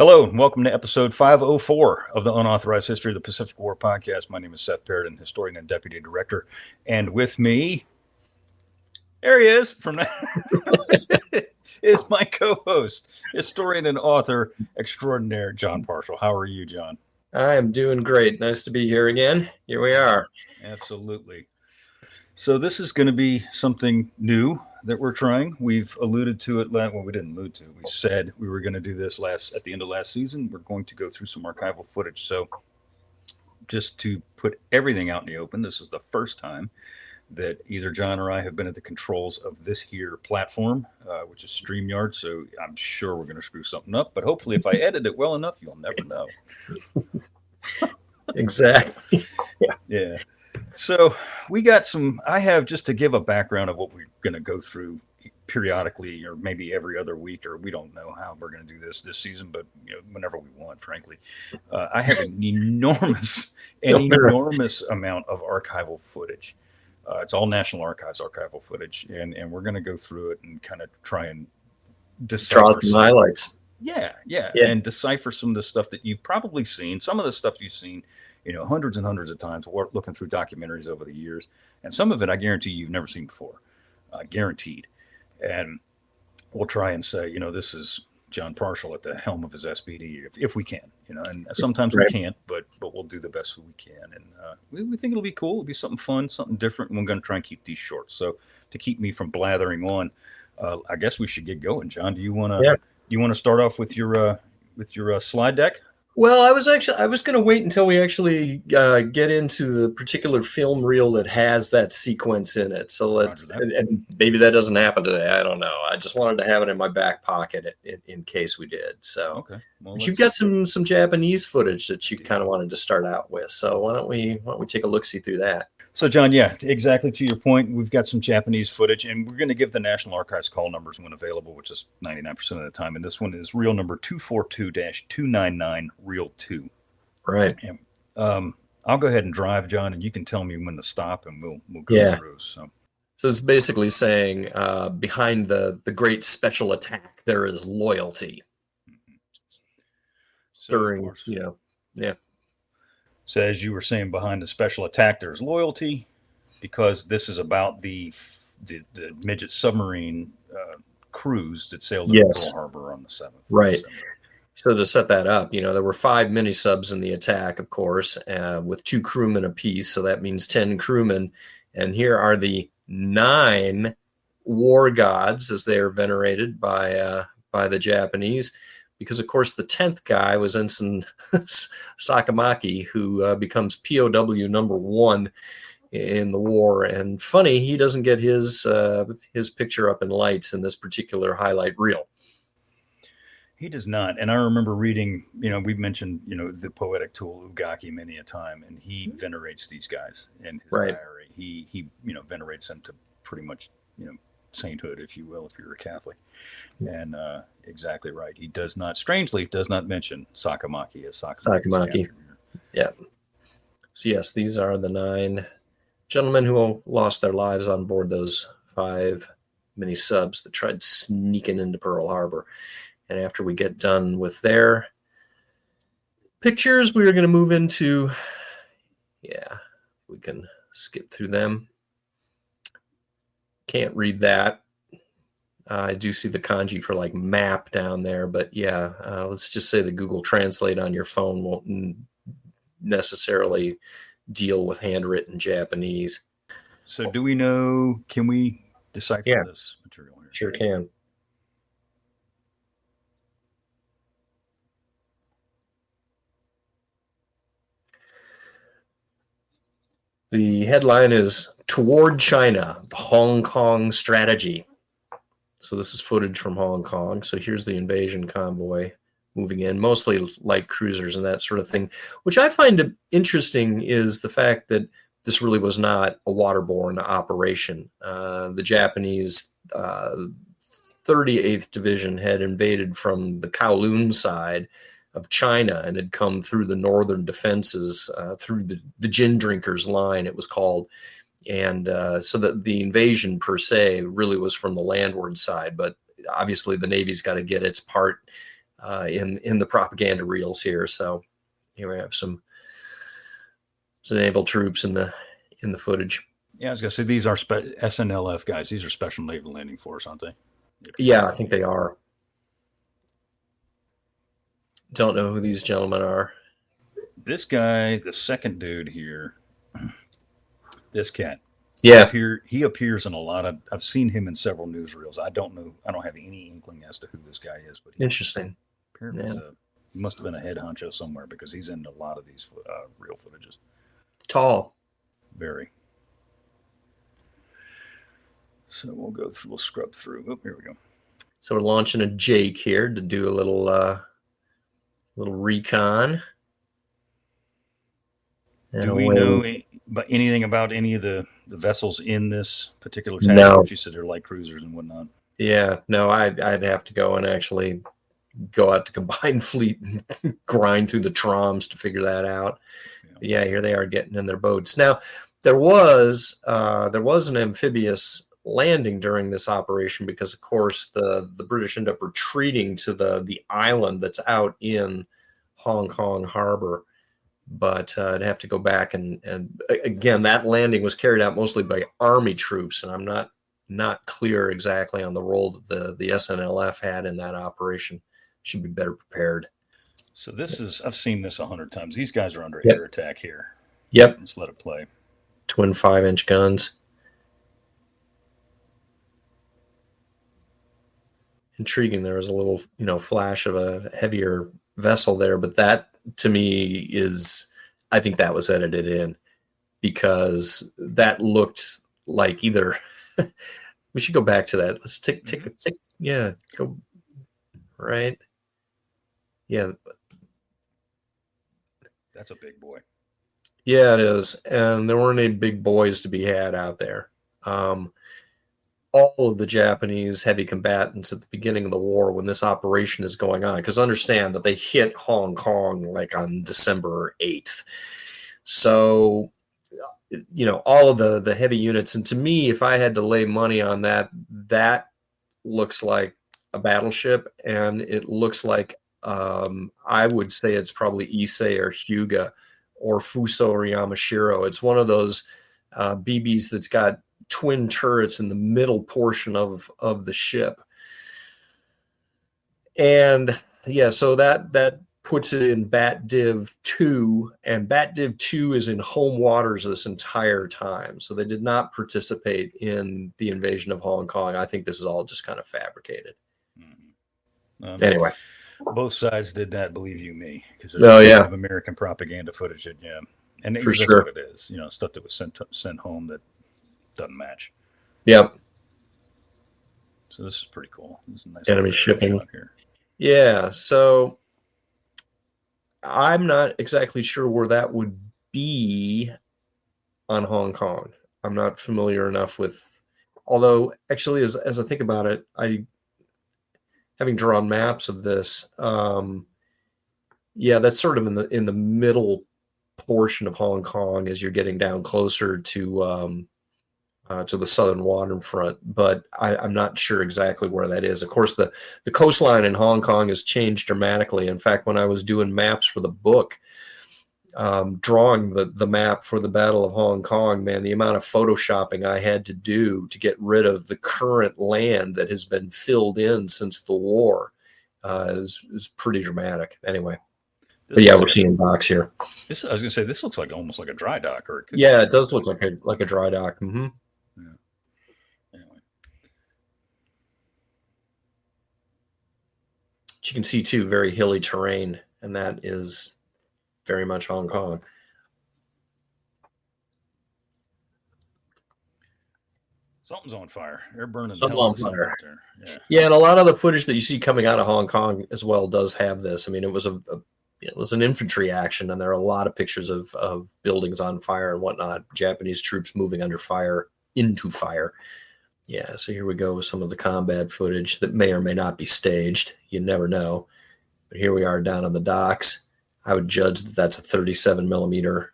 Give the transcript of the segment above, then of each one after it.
Hello, and welcome to episode 504 of the Unauthorized History of the Pacific War podcast. My name is Seth Paridon, historian and deputy director. And with me, there he is, from is my co-host, historian and author extraordinaire, Jon Parshall. How are you, John? I am doing great. Nice to be here again. Here we are. Absolutely. So this is going to be something new that we're trying. We've alluded to it. Well, we didn't allude to it. We said we were going to do this at the end of last season. We're going to go through some archival footage. So just to put everything out in the open, this is the first time that either John or I have been at the controls of this here platform, which is StreamYard. So I'm sure we're going to screw something up. But hopefully if I edit it well enough, you'll never know. Exactly. Yeah. So we got I have, just to give a background of what we're going to go through periodically, or maybe every other week, or we don't know how we're going to do this season, but whenever we want, frankly. I have an enormous amount of archival footage. It's all National Archives archival footage, and we're going to go through it and kind of try and decipher some highlights. Yeah, and decipher some of the stuff that you've probably seen, some of the stuff you've seen hundreds and hundreds of times looking through documentaries over the years. And some of it, I guarantee you've never seen before. Guaranteed. And we'll try and say, this is Jon Parshall at the helm of his SBD, if we can, and sometimes we can't, but we'll do the best we can. And we think it'll be cool. It'll be something fun, something different. And we're going to try and keep these short. So to keep me from blathering on, I guess we should get going. John, do you want to start off with your slide deck? Well, I was going to wait until we actually get into the particular film reel that has that sequence in it. So and maybe that doesn't happen today. I don't know. I just wanted to have it in my back pocket in case we did. So, okay. Well, but you've got some Japanese footage that you kind of wanted to start out with. So why don't we take a look-see through that? So, John, exactly to your point, we've got some Japanese footage, and we're going to give the National Archives call numbers when available, which is 99% of the time. And this one is reel number 242-299, reel 2. Right. And, I'll go ahead and drive, John, and you can tell me when to stop, and we'll go through. So it's basically saying behind the great special attack, there is loyalty. Stirring, So as you were saying, behind the special attack, there's loyalty, because this is about the midget submarine cruise that sailed into Pearl Harbor on the 7th. Right. So to set that up, there were 5 mini-subs in the attack, of course, with 2 crewmen apiece. So that means 10 crewmen. And here are the 9 war gods, as they are venerated by the Japanese. Because, of course, the 10th guy was Ensign Sakamaki, who becomes POW number 1 in the war. And funny, he doesn't get his picture up in lights in this particular highlight reel. He does not. And I remember reading, we've mentioned, the poetic tool Ugaki many a time, and he venerates these guys in his diary. He venerates them to pretty much, sainthood, if you will, if you're a Catholic. And exactly right. He does not mention Sakamaki as Sakamaki. Yeah. So yes, these are the 9 gentlemen who lost their lives on board those 5 mini subs that tried sneaking into Pearl Harbor. And after we get done with their pictures, we are going to move into, we can skip through them. Can't read that. I do see the kanji for map down there, but let's just say the Google Translate on your phone won't necessarily deal with handwritten Japanese. So can we decipher this material here? Sure can. The headline is Toward China, the Hong Kong Strategy. So this is footage from Hong Kong. So here's the invasion convoy moving in, mostly light cruisers and that sort of thing. Which I find interesting is the fact that this really was not a waterborne operation. The Japanese 38th Division had invaded from the Kowloon side of China and had come through the northern defenses, through the gin drinkers line, it was called. And so that the invasion per se really was from the landward side, but obviously the Navy's got to get its part in the propaganda reels here. So here we have some naval troops in the footage. Yeah, I was gonna say these are SNLF guys. These are Special Naval Landing Force, aren't they? Yeah, I think they are. Don't know who these gentlemen are. This guy, the second dude here, this cat. Yeah, he appears in a lot of. I've seen him in several newsreels. I don't know. I don't have any inkling as to who this guy is, but interesting. Apparently, he must have been a head honcho somewhere because he's in a lot of these real footages. Tall, very. So we'll scrub through. Oh, here we go. So we're launching a Jake here to do a little recon. Do we know anything about any of the vessels in this particular task? No. You said they're light cruisers and whatnot. Yeah, no, I'd have to go and actually go out to combined fleet and grind through the troms to figure that out. Yeah, here they are getting in their boats. Now, there was an amphibious landing during this operation because, of course, the British end up retreating to the island that's out in Hong Kong Harbor. But I'd have to go back and again, that landing was carried out mostly by Army troops, and I'm not clear exactly on the role that the SNLF had in that operation. Should be better prepared. So I've seen this 100 times. These guys are under air attack here. Yep. Let's let it play. Twin 5-inch guns. Intriguing. There was a little, flash of a heavier vessel there, but that to me I think that was edited in because that looked like either. We should go back to that. Let's take yeah, go right. Yeah. That's a big boy. Yeah, it is. And there weren't any big boys to be had out there. All of the Japanese heavy combatants at the beginning of the war when this operation is going on, because understand that they hit Hong Kong like on December 8th. So, all of the heavy units. And to me, if I had to lay money on that looks like a battleship, and it looks like I would say it's probably Issei or Hyuga or Fuso or Yamashiro. It's one of those BBs that's got twin turrets in the middle portion of the ship. And yeah, so that puts it in Bat Div 2, and Bat Div 2 is in home waters this entire time. So they did not participate in the invasion of Hong Kong. I think this is all just kind of fabricated. Mm-hmm. Anyway. Both sides did that, believe you me, because there's a of American propaganda footage that, and for that's sure what it is. Stuff that was sent home that doesn't match. Yep. So this is pretty cool. This is a nice enemy shipping here. Yeah. So I'm not exactly sure where that would be on Hong Kong. I'm not familiar enough with. Although, actually, as I think about it, having drawn maps of this, that's sort of in the middle portion of Hong Kong as you're getting down closer to the southern waterfront, but I'm not sure exactly where that is. Of course, the coastline in Hong Kong has changed dramatically. In fact, when I was doing maps for the book, drawing the map for the Battle of Hong Kong, man, the amount of photoshopping I had to do to get rid of the current land that has been filled in since the war is pretty dramatic. Anyway. But yeah, we're seeing docks here. I was going to say, this looks like almost like a dry dock, or it does look like a dry dock. Mm-hmm. Yeah. Anyway, you can see too, very hilly terrain, and that is very much Hong Kong. Something's on fire. They're burning. Something's on fire. Out there. Yeah, and a lot of the footage that you see coming out of Hong Kong as well does have this. I mean, it was an infantry action, and there are a lot of pictures of buildings on fire and whatnot. Japanese troops moving under fire, into fire. Yeah, so here we go with some of the combat footage that may or may not be staged. You never know. But here we are down on the docks. I would judge that that's a 37 millimeter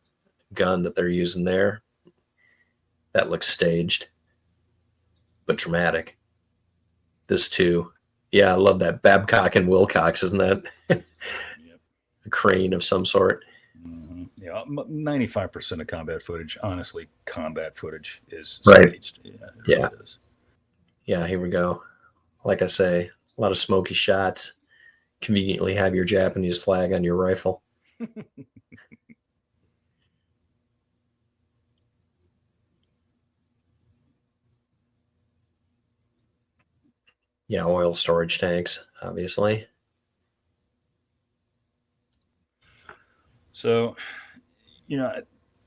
gun that they're using there. That looks staged, but dramatic. This too. Yeah, I love that. Babcock and Wilcox, isn't that Yep. a crane of some sort? Mm-hmm. Yeah, 95% of combat footage, honestly, combat footage is Right. staged. Yeah, it Yeah. really is. Yeah, here we go. Like I say, a lot of smoky shots. Conveniently have your Japanese flag on your rifle. Yeah, oil storage tanks, obviously. So, you know,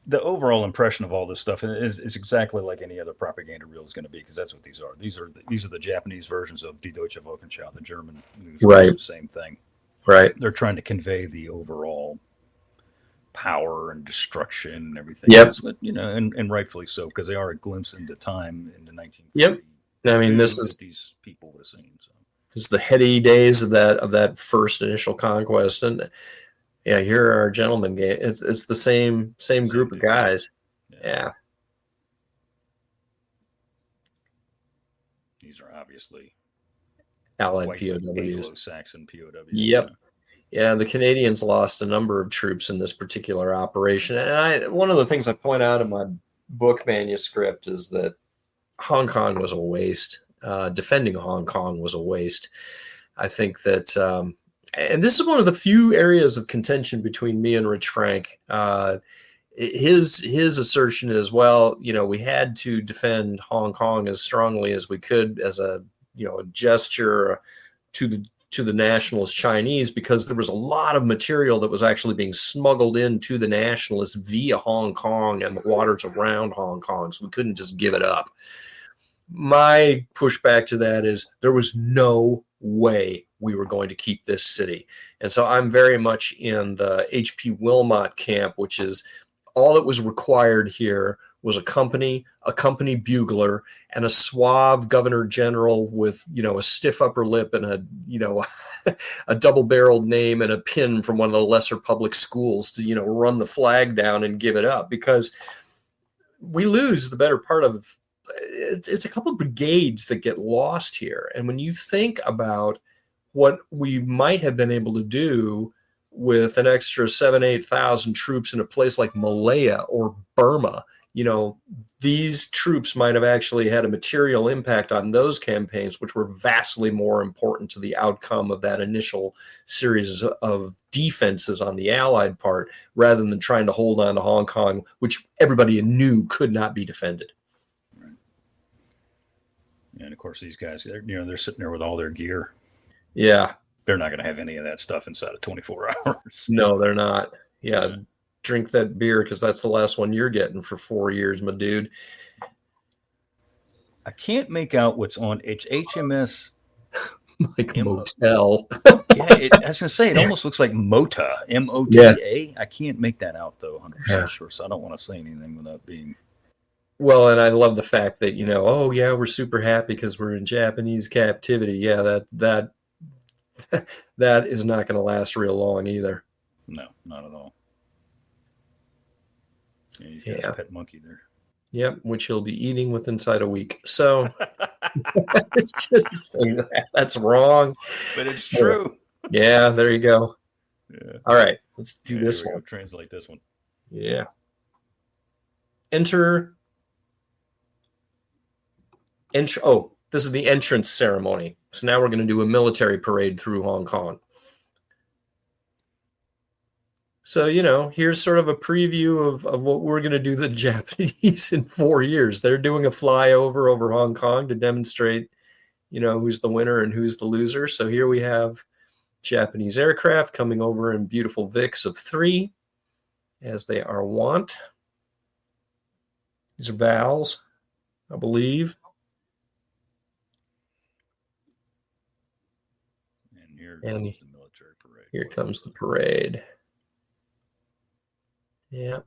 the overall impression of all this stuff is exactly like any other propaganda reel is going to be, because that's what these are. These are the Japanese versions of Die Deutsche Wochenschau, the German news. Right. Same thing. Right. They're trying to convey the overall power and destruction and everything. Yep. Else, but and rightfully so, because they are a glimpse into time in the 1940s. Yep. I mean, this is these people would have seen. So. This is the heady days of that first initial conquest, and yeah, here are our gentlemen. It's the same group of guys. Yeah. These are obviously Allied white POWs. Anglo-Saxon POWs. Yep. Yeah, the Canadians lost a number of troops in this particular operation. And one of the things I point out in my book manuscript is that Hong Kong was a waste. Defending Hong Kong was a waste. I think that, and this is one of the few areas of contention between me and Rich Frank. His assertion is, well, we had to defend Hong Kong as strongly as we could as a gesture to the nationalist Chinese, because there was a lot of material that was actually being smuggled into the nationalists via Hong Kong and the waters around Hong Kong, so we couldn't just give it up. My pushback to that is there was no way we were going to keep this city. And so I'm very much in the H.P. Wilmot camp, which is all that was required here was a company bugler, and a suave governor general with, a stiff upper lip and a double-barreled name and a pin from one of the lesser public schools to, run the flag down and give it up, because we lose the better part of it's a couple of brigades that get lost here. And when you think about what we might have been able to do with an extra 7,000-8,000 troops in a place like Malaya or Burma, these troops might have actually had a material impact on those campaigns, which were vastly more important to the outcome of that initial series of defenses on the Allied part, rather than trying to hold on to Hong Kong, which everybody knew could not be defended. Right. And of course, these guys, they're sitting there with all their gear. Yeah. They're not going to have any of that stuff inside of 24 hours. No, they're not. Yeah. Drink that beer, because that's the last one you're getting for 4 years, my dude. I can't make out what's on HMS. Like motel. Yeah, I was going to say, it almost looks like MOTA, M-O-T-A. Yeah. I can't make that out, though, 100% sure, so I don't want to say anything without being... Well, and I love the fact that, oh, yeah, we're super happy because we're in Japanese captivity. Yeah, that is not going to last real long either. No, not at all. Yeah, he's got a pet monkey there. Yep, which he'll be eating with inside a week. So it's just that's wrong. But it's true. Yeah, there you go. Yeah. All right, let's do this one. Translate this one. Yeah. Enter. Oh, this is the entrance ceremony. So now we're going to do a military parade through Hong Kong. So, here's sort of a preview of what we're going to do to the Japanese in 4 years. They're doing a flyover over Hong Kong to demonstrate, who's the winner and who's the loser. So here we have Japanese aircraft coming over in beautiful Vics of 3, as they are wont. These are Vals, I believe. And here comes the military parade. Here comes the parade. Yeah.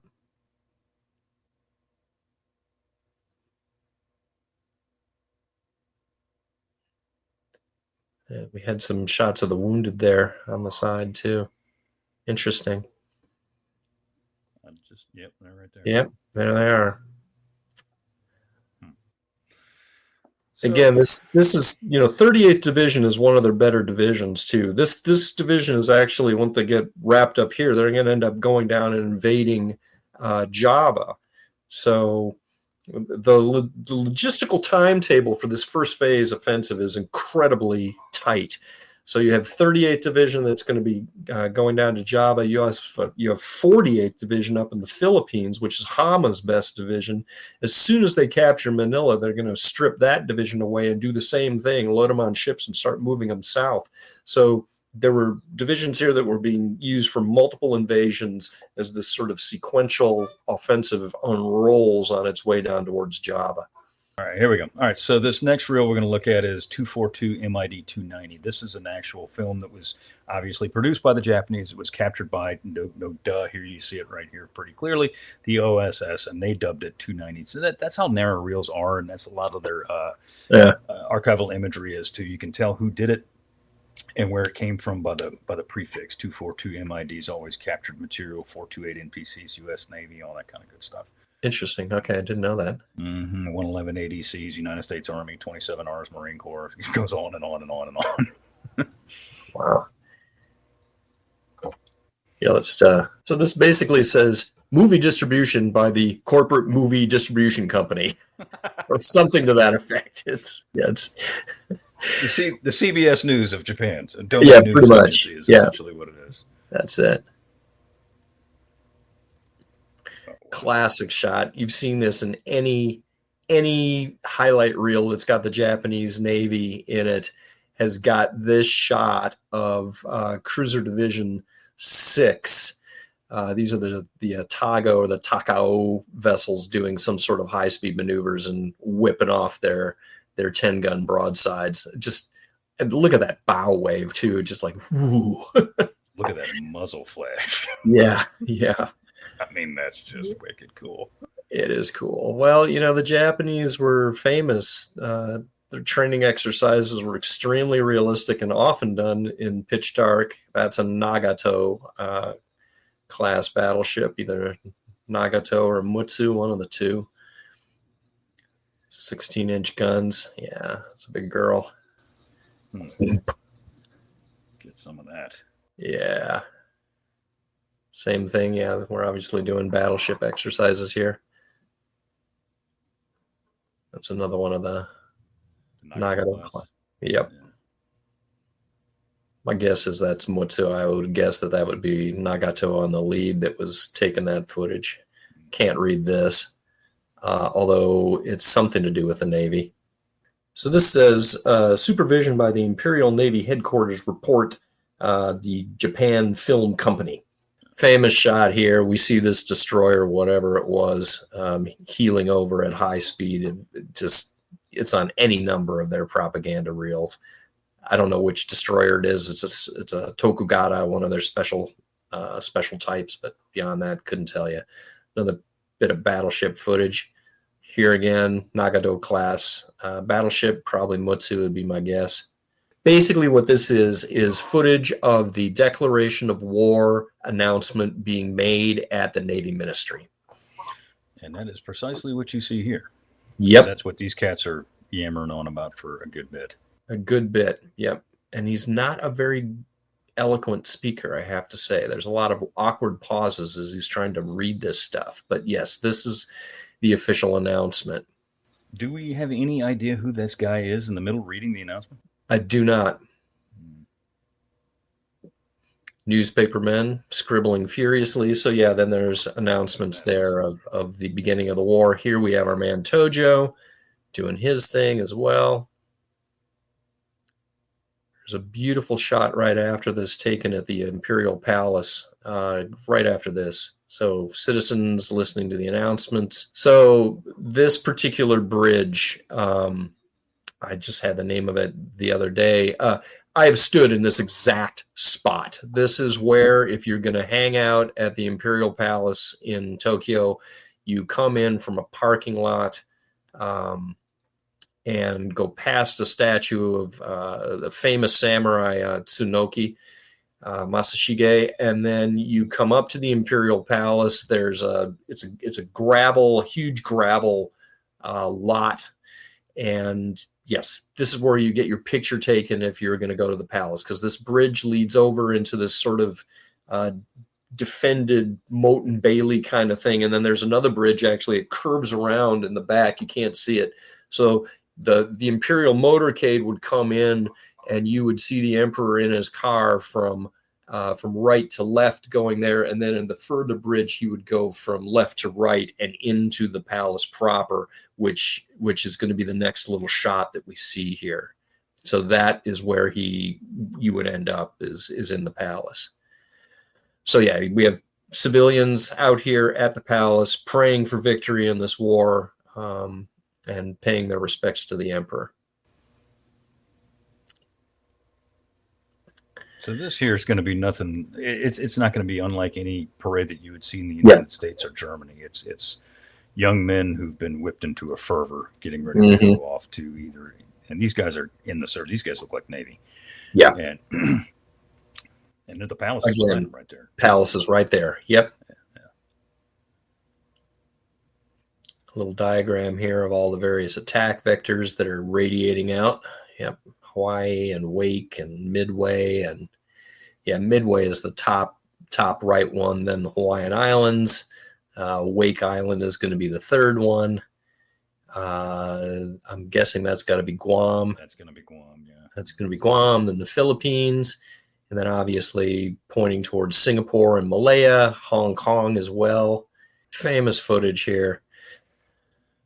We had some shots of the wounded there on the side too. Interesting. Yep, they're right there. Yep, there they are. So, Again, this is 38th Division is one of their better divisions too. This division is actually, once they get wrapped up here, they're going to end up going down and invading Java. So the logistical timetable for this first phase offensive is incredibly tight. So you have 38th Division that's going to be going down to Java. You have 48th Division up in the Philippines, which is Hama's best division. As soon as they capture Manila, they're going to strip that division away and do the same thing, load them on ships and start moving them south. So there were divisions here that were being used for multiple invasions as this sort of sequential offensive unrolls on its way down towards Java. All right, here we go. All right, so this next reel we're going to look at is 242 MID 290. This is an actual film that was obviously produced by the Japanese. It was captured by, no duh, here you see it right here pretty clearly, the OSS, and they dubbed it 290. So that's how narrow reels are, and that's a lot of their archival imagery is too. You can tell who did it and where it came from by the prefix. 242 MIDs always captured material, 428 NPCs, U.S. Navy, all that kind of good stuff. Interesting. Okay, I didn't know that. 111 ADCs, United States Army, 27 Rs, Marine Corps. It goes on and on and on and on. Wow. Yeah, let's. So this basically says movie distribution by the corporate movie distribution company, or something to that effect. It's You see, the CBS News of Japan. So yeah, news pretty much. is essentially what it is. That's it. Classic shot. You've seen this in any highlight reel that's got the Japanese Navy in it, has got this shot of Cruiser Division 6. These are the Tago or the Takao vessels doing some sort of high-speed maneuvers and whipping off their 10-gun broadsides. And look at that bow wave too, just like whoo. Look at that muzzle flash. Yeah. I mean, that's just wicked cool. It is cool. Well, the Japanese were famous. Their training exercises were extremely realistic and often done in pitch dark. That's a Nagato class battleship, either Nagato or Mutsu, one of the two. 16-inch guns. Yeah, it's a big girl. Get some of that. Yeah. Same thing, yeah. We're obviously doing battleship exercises here. That's another one of the Nagato class. Yep. Yeah. My guess is that's Mutsu. I would guess that would be Nagato on the lead that was taking that footage. Can't read this, although it's something to do with the Navy. So this says, supervision by the Imperial Navy Headquarters report the Japan Film Company. Famous shot here. We see this destroyer, whatever it was, heeling over at high speed. It's on any number of their propaganda reels. I don't know which destroyer it is. It's a Tokugata, one of their special types, but beyond that, couldn't tell you. Another bit of battleship footage. Here again, Nagato class battleship, probably Mutsu would be my guess. Basically what this is footage of the declaration of war announcement being made at the Navy Ministry. And that is precisely what you see here. Yep. That's what these cats are yammering on about for a good bit. A good bit, yep. And he's not a very eloquent speaker, I have to say. There's a lot of awkward pauses as he's trying to read this stuff. But yes, this is the official announcement. Do we have any idea who this guy is in the middle reading the announcement? I do not. Newspapermen scribbling furiously. So yeah, then there's announcements there of the beginning of the war. Here we have our man Tojo doing his thing as well. There's a beautiful shot right after this taken at the Imperial Palace, right after this. So citizens listening to the announcements. So this particular bridge, I just had the name of it the other day. I have stood in this exact spot. This is where, if you're going to hang out at the Imperial Palace in Tokyo, you come in from a parking lot and go past a statue of the famous samurai Tsunoki Masashige, and then you come up to the Imperial Palace. It's a huge gravel lot. And yes, this is where you get your picture taken if you're going to go to the palace, because this bridge leads over into this sort of defended Moat and Bailey kind of thing. And then there's another bridge, actually, it curves around in the back. You can't see it. So the Imperial motorcade would come in, and you would see the Emperor in his car from right to left going there. And then in the further bridge, he would go from left to right and into the palace proper, which is going to be the next little shot that we see here. So that is where you would end up is in the palace. So yeah, we have civilians out here at the palace praying for victory in this war, and paying their respects to the Emperor. So this here is going to be nothing. It's not going to be unlike any parade that you would see in the United States or Germany. It's young men who've been whipped into a fervor, getting ready to go off to either. And these guys are in the service. These guys look like Navy. Yeah. And the palace is right there. Palace is right there. Yep. Yeah. A little diagram here of all the various attack vectors that are radiating out. Yep. Hawaii and Wake and Midway, and Midway is the top right one. Then the Hawaiian Islands. Wake Island is going to be the third one. I'm guessing that's got to be Guam. That's going to be Guam. Yeah. That's going to be Guam. Then the Philippines. And then obviously pointing towards Singapore and Malaya, Hong Kong as well. Famous footage here.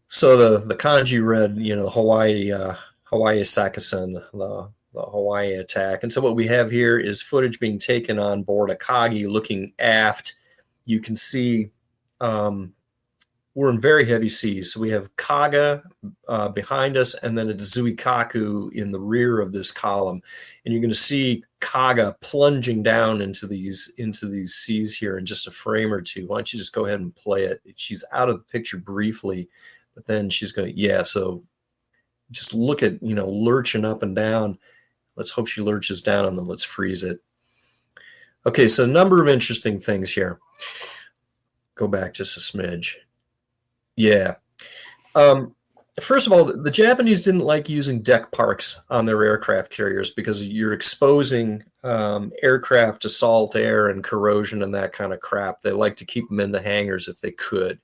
So the kanji read, the Hawaii Sakasen, the Hawaii attack. And so what we have here is footage being taken on board Akagi looking aft. You can see we're in very heavy seas. So we have Kaga behind us, and then it's Zuikaku in the rear of this column. And you're going to see Kaga plunging down into these seas here in just a frame or two. Why don't you just go ahead and play it? She's out of the picture briefly, but then she's going to, so just look at, lurching up and down. Let's hope she lurches down, and then let's freeze it. Okay, so a number of interesting things here. Go back just a smidge. Yeah. First of all, the Japanese didn't like using deck parks on their aircraft carriers because you're exposing aircraft to salt air and corrosion and that kind of crap. They like to keep them in the hangars if they could.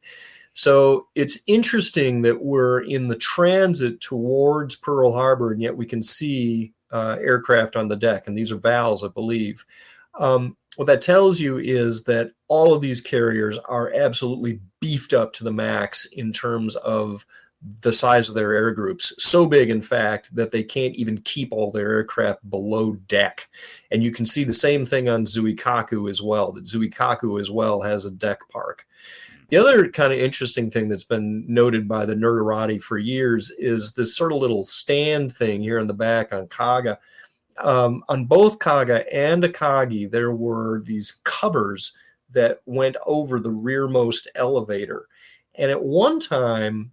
So it's interesting that we're in the transit towards Pearl Harbor, and yet we can see aircraft on the deck. And these are VALs, I believe. What that tells you is that all of these carriers are absolutely beefed up to the max in terms of the size of their air groups. So big, in fact, that they can't even keep all their aircraft below deck. And you can see the same thing on Zuikaku as well, that Zuikaku as well has a deck park. The other kind of interesting thing that's been noted by the Nerdarati for years is this sort of little stand thing here in the back on Kaga. On both Kaga and Akagi, there were these covers that went over the rearmost elevator. And at one time,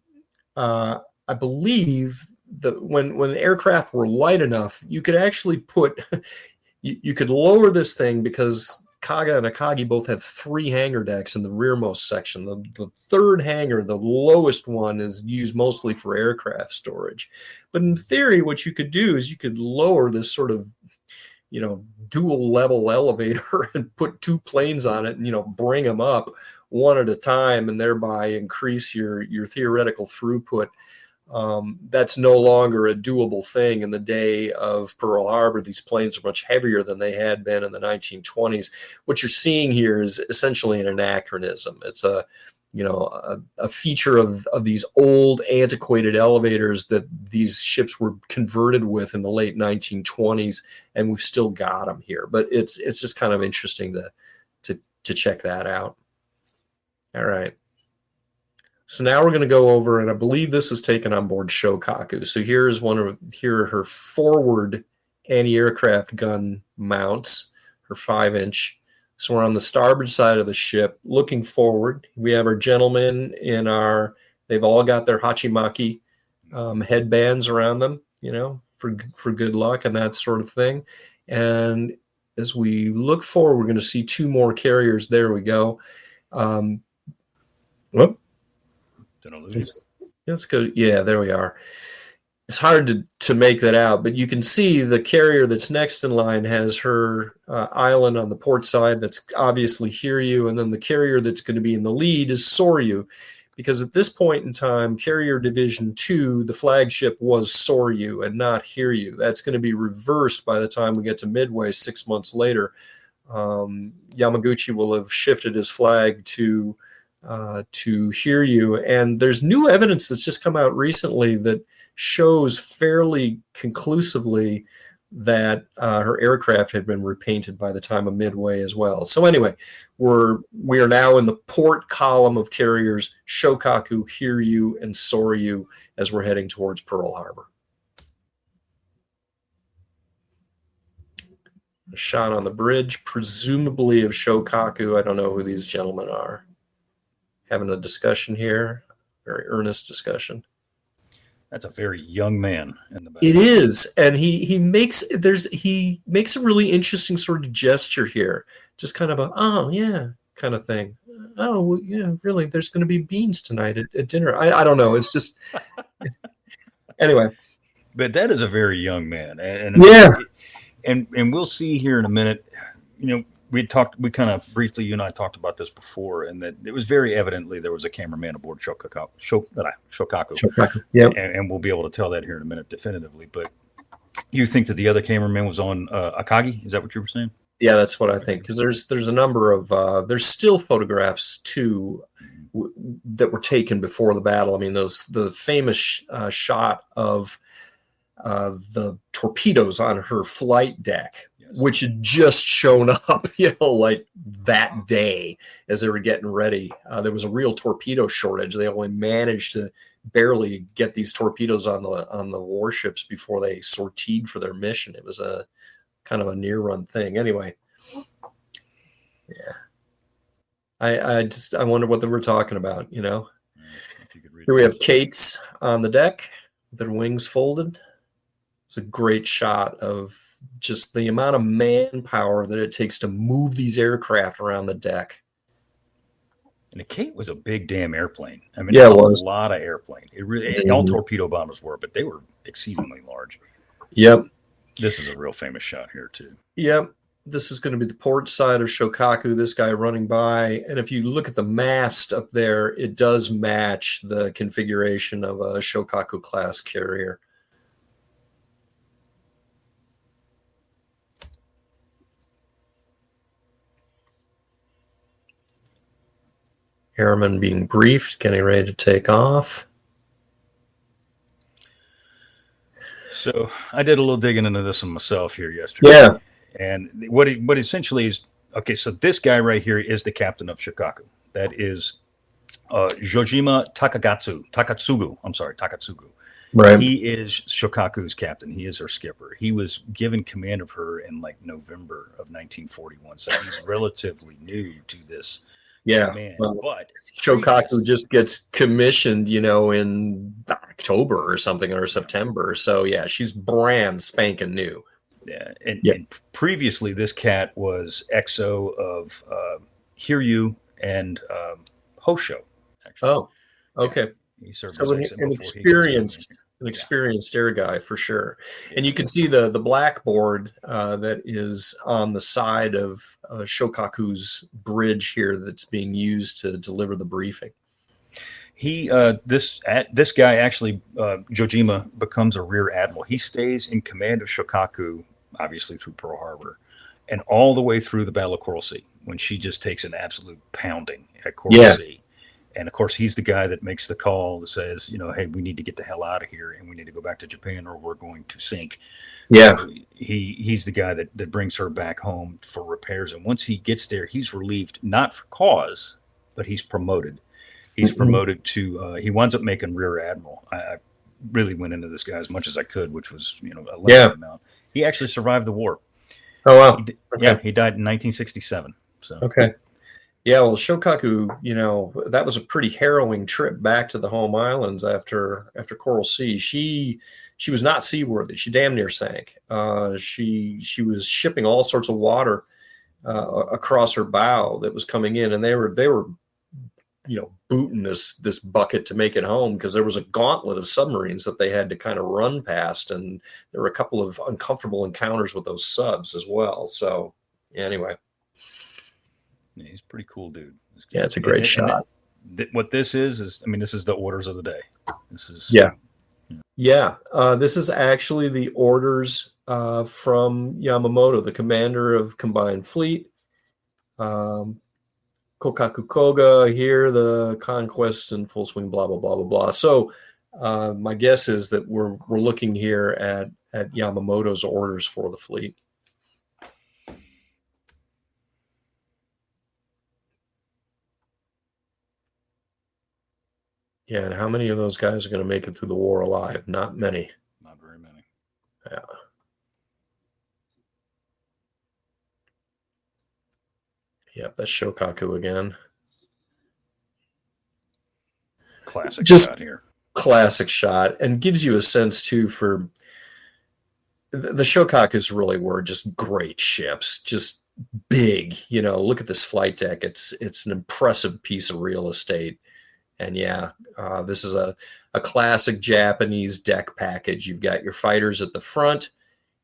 I believe that when aircraft were light enough, you could actually you could lower this thing, because Kaga and Akagi both have 3 hangar decks in the rearmost section. The third hangar, the lowest one, is used mostly for aircraft storage. But in theory, what you could do is you could lower this sort of, dual level elevator and put 2 planes on it and, bring them up one at a time, and thereby increase your theoretical throughput. That's no longer a doable thing in the day of Pearl Harbor. These planes are much heavier than they had been in the 1920s. What you're seeing here is essentially an anachronism. It's a feature of these old antiquated elevators that these ships were converted with in the late 1920s, and we've still got them here. But it's just kind of interesting to check that out. All right. So now we're going to go over, and I believe this is taken on board Shokaku. So here are her forward anti-aircraft gun mounts, her 5-inch. So we're on the starboard side of the ship, looking forward. We have our gentlemen they've all got their hachimaki headbands around them, for good luck and that sort of thing. And as we look forward, we're going to see 2 more carriers. There we go. Let's go. Yeah, there we are. It's hard to make that out, but you can see the carrier that's next in line has her island on the port side. That's obviously Hiryu, and then the carrier that's going to be in the lead is Soryu, because at this point in time, Carrier Division 2, the flagship, was Soryu and not Hiryu. That's going to be reversed by the time we get to Midway 6 months later. Yamaguchi will have shifted his flag to Hiryu, and there's new evidence that's just come out recently that shows fairly conclusively that her aircraft had been repainted by the time of Midway as well. So anyway, we are now in the port column of carriers: Shokaku, Hiryu, and Soryu, as we're heading towards Pearl Harbor. A shot on the bridge, presumably of Shokaku. I don't know who these gentlemen are. Having a discussion here, very earnest discussion. That's a very young man in the back. It is, and he makes a really interesting sort of gesture here, just kind of a oh yeah kind of thing. Oh yeah, really? There's going to be beans tonight at dinner. I don't know. It's just anyway. But that is a very young man, and yeah, and we'll see here in a minute. You know, we kind of briefly, you and I talked about this before, and that it was very evidently there was a cameraman aboard Shokaku. Yep. And we'll be able to tell that here in a minute definitively. But you think that the other cameraman was on Akagi? Is that what you were saying? Yeah, that's what I think. Because there's a number of there's still photographs too that were taken before the battle. I mean, the famous shot of the torpedoes on her flight deck, which had just shown up, like that day as they were getting ready. There was a real torpedo shortage. They only managed to barely get these torpedoes on the warships before they sortied for their mission. It was a kind of a near run thing. Anyway, yeah. I wonder what they were talking about, Here we have Kate's on the deck with their wings folded. It's a great shot of just the amount of manpower that it takes to move these aircraft around the deck. And the Kate was a big damn airplane. I mean, yeah, it was a lot of airplane. It really, all torpedo bombers were, but they were exceedingly large. Yep. This is a real famous shot here too. Yep. This is going to be the port side of Shokaku, this guy running by. And if you look at the mast up there, it does match the configuration of a Shokaku class carrier. Airman being briefed, getting ready to take off. So I did a little digging into this one myself here yesterday. Yeah. And what essentially is, okay, so this guy right here is the captain of Shokaku. That is Jojima Takatsugu. Right. He is Shokaku's captain. He is her skipper. He was given command of her in like November of 1941. So he's relatively new to this. Yeah, well, but Shokaku just gets commissioned, in October or something, or September. So yeah, she's brand spanking new. Yeah, and previously this cat was XO of Hiryu and Hosho. Actually. Oh, okay. Yeah, he served so as an experienced air guy for sure. Yeah. And you can see the blackboard that is on the side of Shokaku's bridge here that's being used to deliver the briefing. This guy actually, Jojima, becomes a rear admiral. He stays in command of Shokaku, obviously through Pearl Harbor, and all the way through the Battle of Coral Sea, when she just takes an absolute pounding at Coral Sea. And of course, he's the guy that makes the call that says, hey, we need to get the hell out of here and we need to go back to Japan or we're going to sink. Yeah. So he's the guy that brings her back home for repairs. And once he gets there, he's relieved, not for cause, but he's promoted. He's promoted to, he winds up making rear admiral. I really went into this guy as much as I could, which was, a limited amount. He actually survived the war. Oh, wow. Yeah, he died in 1967. So. Okay. Yeah, well, Shokaku, that was a pretty harrowing trip back to the home islands after Coral Sea. She was not seaworthy. She damn near sank. She was shipping all sorts of water across her bow that was coming in, and they were booting this bucket to make it home, because there was a gauntlet of submarines that they had to kind of run past, and there were a couple of uncomfortable encounters with those subs as well. So anyway, yeah, he's a pretty cool dude. Yeah, it's a great shot. What this is, I mean, this is the orders of the day. This is This is actually the orders from Yamamoto, the commander of Combined Fleet. Kokaku Koga here, the conquests in full swing, blah blah blah blah blah. So my guess is that we're looking here at Yamamoto's orders for the fleet. Yeah, and how many of those guys are going to make it through the war alive? Not many. Not very many. Yeah. Yep, that's Shokaku again. Classic shot here. Classic shot, and gives you a sense too for the Shokakus really were just great ships, just big. Look at this flight deck. It's an impressive piece of real estate. And this is a classic Japanese deck package. You've got your fighters at the front,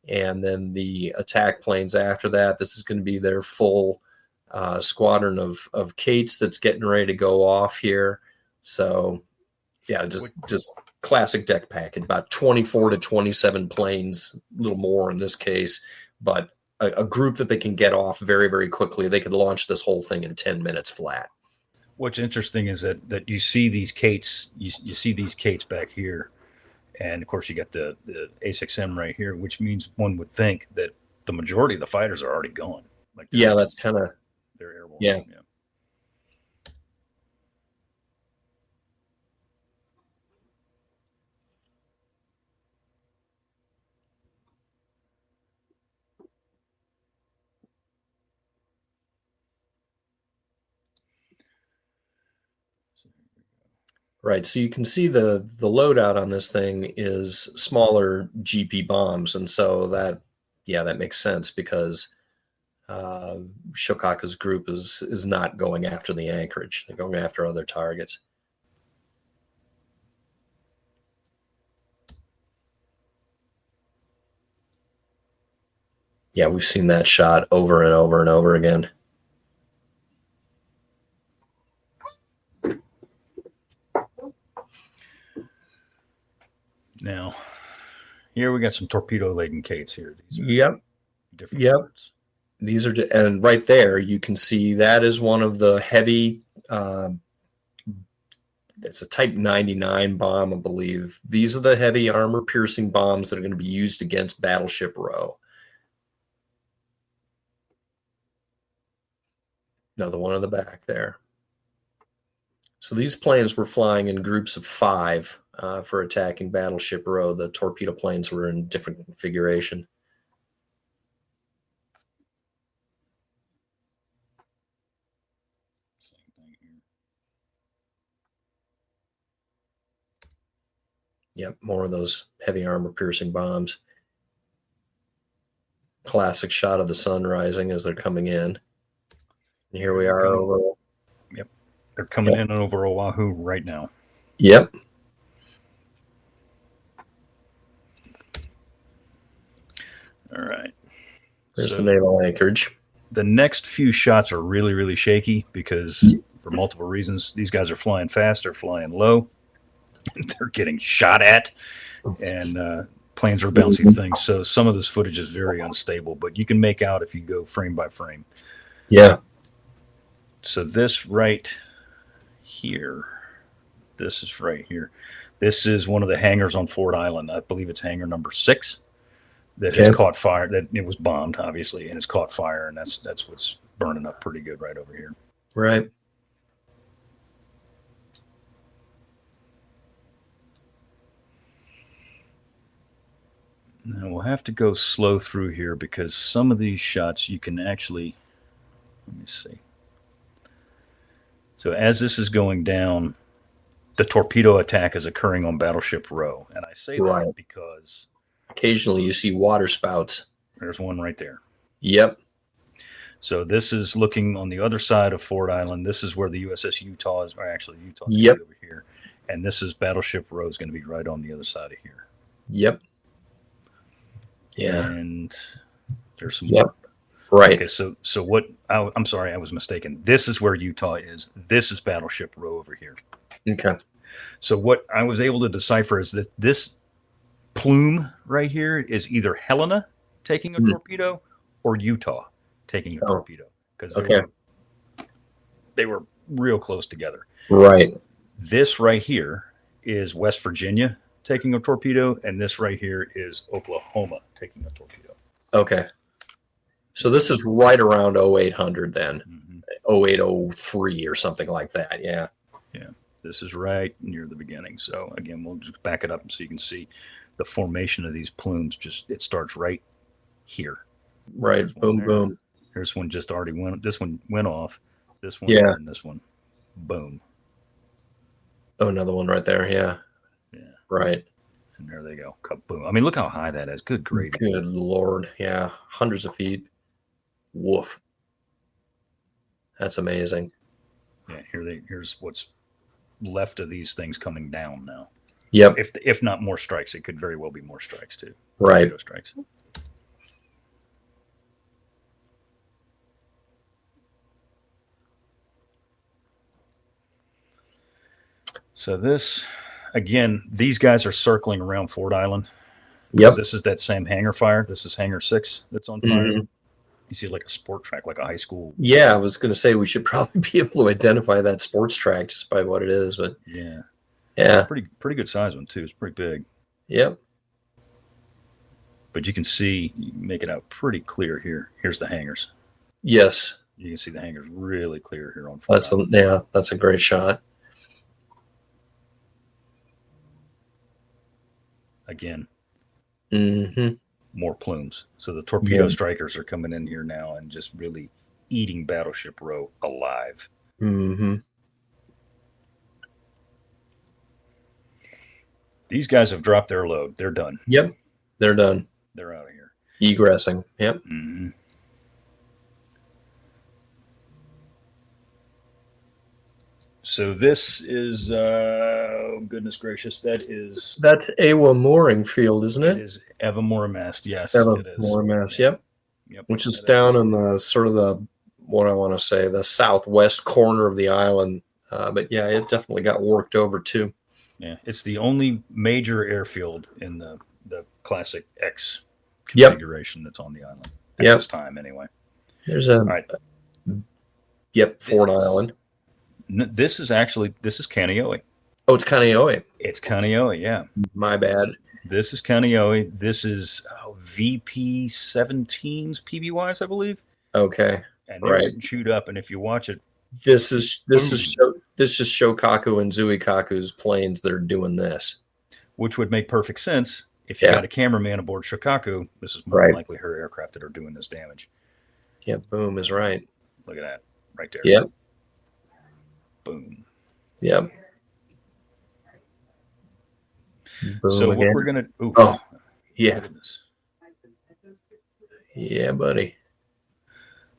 and then the attack planes after that. This is going to be their full squadron of Kates that's getting ready to go off here. So, just classic deck package. About 24 to 27 planes, a little more in this case, but a group that they can get off very, very quickly. They could launch this whole thing in 10 minutes flat. What's interesting is that you see these Kates, you see these Kates back here, and of course you got the A6M right here, which means one would think that the majority of the fighters are already gone. That's kind of they're airborne. Yeah. Right, so you can see the loadout on this thing is smaller GP bombs, and so that makes sense, because Shokaku's group is not going after the anchorage; they're going after other targets. Yeah, we've seen that shot over and over and over again. Now, here we got some torpedo-laden Kates here. These are different parts. These are, and right there you can see that is one of the heavy. It's a Type 99 bomb, I believe. These are the heavy armor-piercing bombs that are going to be used against Battleship Row. Another one in the back there. So these planes were flying in groups of 5 for attacking Battleship Row. The torpedo planes were in different configuration. Same thing here. Yep, more of those heavy armor-piercing bombs. Classic shot of the sun rising as they're coming in. And here we are over. Yep, they're coming in over Oahu right now. Yep. All right. There's the naval anchorage. The next few shots are really, really shaky because for multiple reasons. These guys are flying fast, they're flying low, they're getting shot at, and planes are bouncy things. So some of this footage is very unstable, but you can make out if you go frame by frame. Yeah. So this right here, this is right here. This is one of the hangars on Ford Island. I believe it's hangar number 6 that has caught fire. That it was bombed, obviously, and it's caught fire, and that's what's burning up pretty good right over here. Right. Now we'll have to go slow through here because some of these shots you can actually, let me see. So as this is going down, the torpedo attack is occurring on Battleship Row. And I say that because occasionally you see water spouts. There's one right there. Yep. So this is looking on the other side of Ford Island. This is where the USS Utah is, or actually Utah is Yep. over here. And this is Battleship Row is going to be right on the other side of here. Yep. Yeah. And there's some. Yep. Right. Okay, so what? I'm sorry, I was mistaken. This is where Utah is. This is Battleship Row over here. Okay. So what I was able to decipher is that this plume right here is either Helena taking a torpedo or Utah taking a torpedo, because they were real close together. Right. This right here is West Virginia taking a torpedo, and this right here is Oklahoma taking a torpedo. Okay. So this is right around 0800 then, 0803 or something like that. Yeah. Yeah. This is right near the beginning. So again, we'll just back it up so you can see the formation of these plumes. It starts right here. Right. Boom, boom. Here's one just already went. This one went off. This one, and this one. Boom. Oh, another one right there. Yeah. Yeah. Right. And there they go. Boom. I mean, look how high that is. Good gravy. Good Lord. Yeah. Hundreds of feet. Woof. That's amazing. Yeah. Here's what's left of these things coming down now. Yep. If not more strikes, it could very well be more strikes too. Right. Torpedo strikes. So this, again, these guys are circling around Ford Island. Yep. This is that same hangar fire. This is hangar 6 that's on fire. You see like a sport track, like a high school. Yeah, I was going to say we should probably be able to identify that sports track just by what it is, but yeah, pretty good size one too. It's pretty big. Yep. But you can see, you can make it out pretty clear here. Here's the hangars. Yes. You can see the hangars really clear here on Ford Island. That's a great shot. Again. Mm-hmm. More plumes. So the torpedo strikers are coming in here now and just really eating Battleship Row alive. Mm-hmm. These guys have dropped their load. They're done. Yep. They're done. They're out of here. Egressing. Yep. Mm-hmm. So this is, goodness gracious, that's Awa mooring field, isn't it? It is Eva Moormast, yes. Eva it is. Moormast, yep. Which is down in the sort of the southwest corner of the island. But yeah, it definitely got worked over too. Yeah, it's the only major airfield in the classic X configuration that's on the island at this time, anyway. There's Ford Island. This is Kaneohe. Oh, it's Kaneohe. It's Kaneohe, yeah. My bad. This is Kaneohe. This is VP 17's PBYs, I believe. Okay. And they're getting chewed up. And if you watch it, this is Shokaku and Zuikaku's planes that are doing this. Which would make perfect sense. If you got a cameraman aboard Shokaku, this is more likely her aircraft that are doing this damage. Yeah, boom is right. Look at that. Right there. Yep. Boom. Yep. Boom so again. What we're gonna yeah, buddy.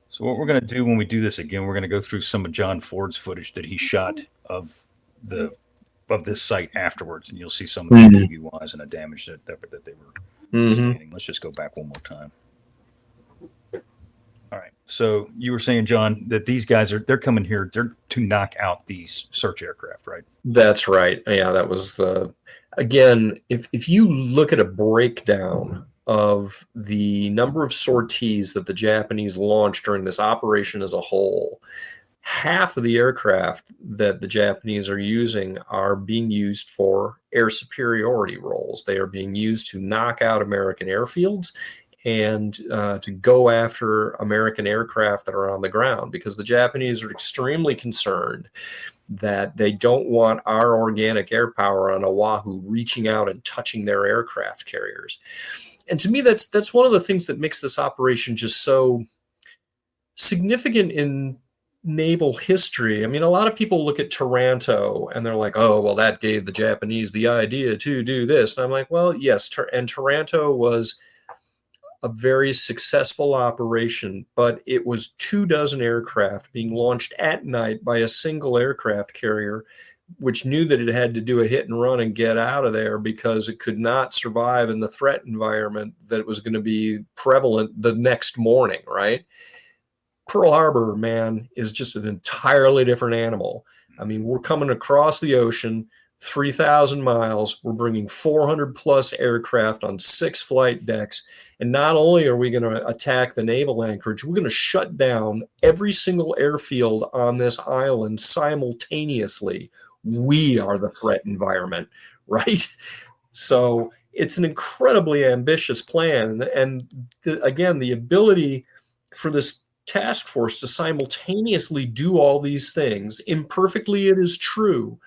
So what we're gonna do when we do this again, we're gonna go through some of John Ford's footage that he shot of this site afterwards, and you'll see some of the PBYs and the damage that they were sustaining. Let's just go back one more time. All right. So you were saying, John, that these guys they're coming here to knock out these search aircraft, right? That's right. Yeah, that was again, if you look at a breakdown of the number of sorties that the Japanese launched during this operation as a whole, half of the aircraft that the Japanese are using are being used for air superiority roles. They are being used to knock out American airfields and to go after American aircraft that are on the ground, because the Japanese are extremely concerned that they don't want our organic air power on Oahu reaching out and touching their aircraft carriers. And to me, that's one of the things that makes this operation just so significant in naval history. I mean, a lot of people look at Taranto and they're like, oh, well, that gave the Japanese the idea to do this. And I'm like, well, yes, and Taranto was a very successful operation, but it was 24 aircraft being launched at night by a single aircraft carrier, which knew that it had to do a hit and run and get out of there because it could not survive in the threat environment that was going to be prevalent the next morning, right? Pearl Harbor, man, is just an entirely different animal. I mean, we're coming across the ocean, 3,000 miles. We're bringing 400 plus aircraft on 6 flight decks. And not only are we going to attack the naval anchorage, we're going to shut down every single airfield on this island simultaneously. We are the threat environment, right? So it's an incredibly ambitious plan. And again, the ability for this task force to simultaneously do all these things, imperfectly it is true,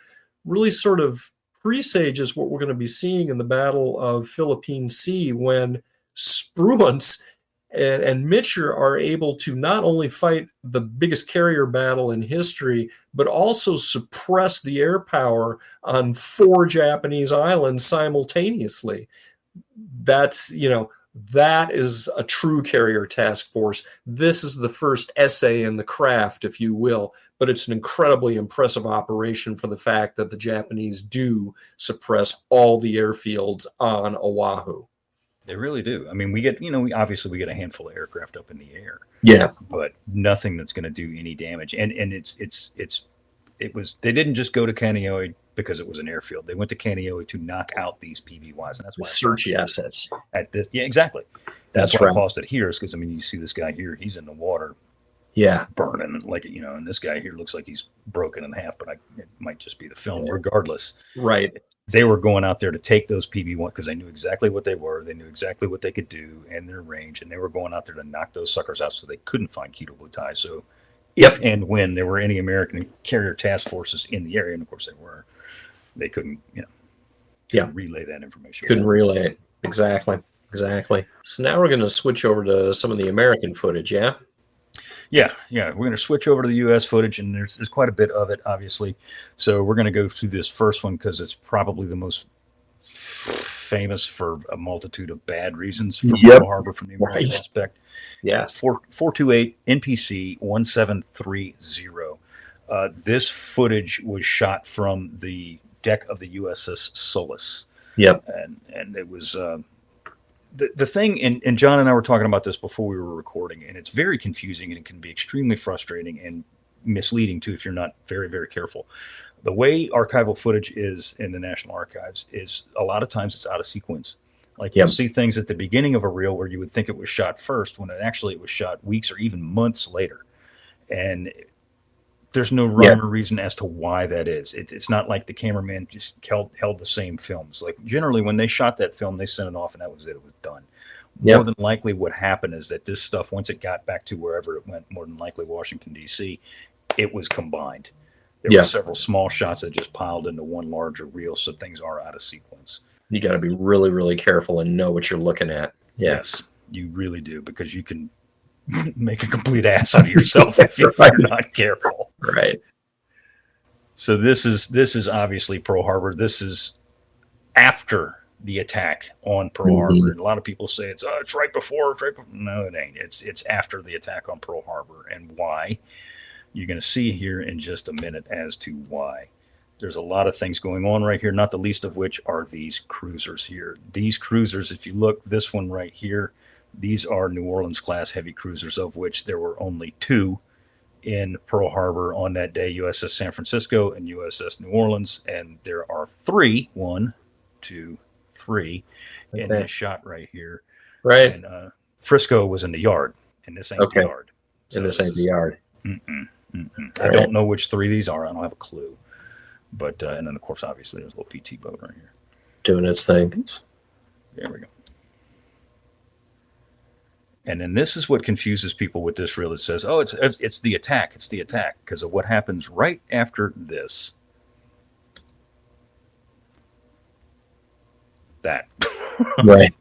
really sort of presages what we're going to be seeing in the Battle of Philippine Sea when Spruance and Mitscher are able to not only fight the biggest carrier battle in history, but also suppress the air power on 4 Japanese islands simultaneously. That's, that is a true carrier task force. This is the first essay in the craft, if you will, but it's an incredibly impressive operation for the fact that the Japanese do suppress all the airfields on Oahu. They really do. I mean, we get, obviously we get a handful of aircraft up in the air. Yeah. But nothing that's going to do any damage. And they didn't just go to Kaneohe because it was an airfield. They went to Kaneohe to knock out these PBYs, and that's why sortie assets. At this, yeah, exactly. That's why right. I paused it here is because you see this guy here, he's in the water, burning and this guy here looks like he's broken in half, but it might just be the film. Regardless, right? They were going out there to take those PB1 because they knew exactly what they were. They knew exactly what they could do and their range, and they were going out there to knock those suckers out so they couldn't find Kido Butai. So, if and when there were any American carrier task forces in the area, and of course they were, they couldn't, relay that information. Couldn't relay it. Exactly. So now we're going to switch over to some of the American footage, yeah? Yeah. We're going to switch over to the U.S. footage, and there's quite a bit of it, obviously. So we're going to go through this first one because it's probably the most famous for a multitude of bad reasons for Pearl Harbor from the American aspect. Yeah. It's 428 NPC 1730. This footage was shot from the deck of the USS Solace. Yep. And it was the thing, and John and I were talking about this before we were recording, and it's very confusing and it can be extremely frustrating and misleading too if you're not very, very careful. The way archival footage is in the National Archives is a lot of times it's out of sequence. Like you'll see things at the beginning of a reel where you would think it was shot first when it was shot weeks or even months later. And there's no rhyme or reason as to why that is. It's not like the cameraman just held the same films. Like generally when they shot that film, they sent it off and that was it. It was done. More than likely what happened is that this stuff, once it got back to wherever it went, more than likely Washington, D.C., it was combined. There were several small shots that just piled into one larger reel, so things are out of sequence. You got to be really, really careful and know what you're looking at. Yes, you really do, because you can make a complete ass out of yourself if you're not careful. Right. So this is obviously Pearl Harbor. This is after the attack on Pearl Harbor. And a lot of people say it's right before. No, it ain't. It's after the attack on Pearl Harbor. And why? You're going to see here in just a minute as to why. There's a lot of things going on right here, not the least of which are these cruisers here. These cruisers, if you look, this one right here, these are New Orleans class heavy cruisers, of which there were only 2 in Pearl Harbor on that day, USS San Francisco and USS New Orleans. And there are 3, 1, 2, 3 in this shot right here. Right. And Frisco was in the yard, and this ain't the yard. So this ain't the yard. I don't know which 3 these are. I don't have a clue. But, and then of course, obviously there's a little PT boat right here. Doing its thing. Oops. There we go. And then this is what confuses people with this reel. It says, oh, it's the attack. It's the attack because of what happens right after this. That. Right.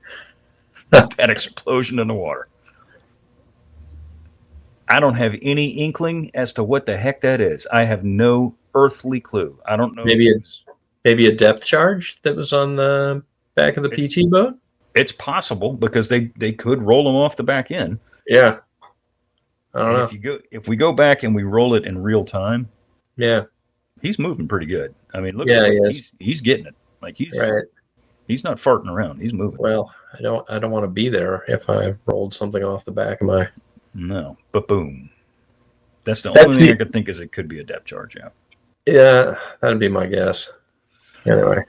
That explosion in the water. I don't have any inkling as to what the heck that is. I have no earthly clue. I don't know. Maybe a depth charge that was on the back of the PT boat? It's possible because they could roll him off the back end. Yeah. I don't And know. if we go back and we roll it in real time, Yeah. he's moving pretty good. I mean, look Yeah, at he it. is. He's getting it. Like Right. he's not farting around. He's moving. Well, I don't want to be there if I rolled something off the back of my. No, but boom. That's the only thing I could think is it could be a depth charge. Yeah. Yeah, that'd be my guess. Anyway.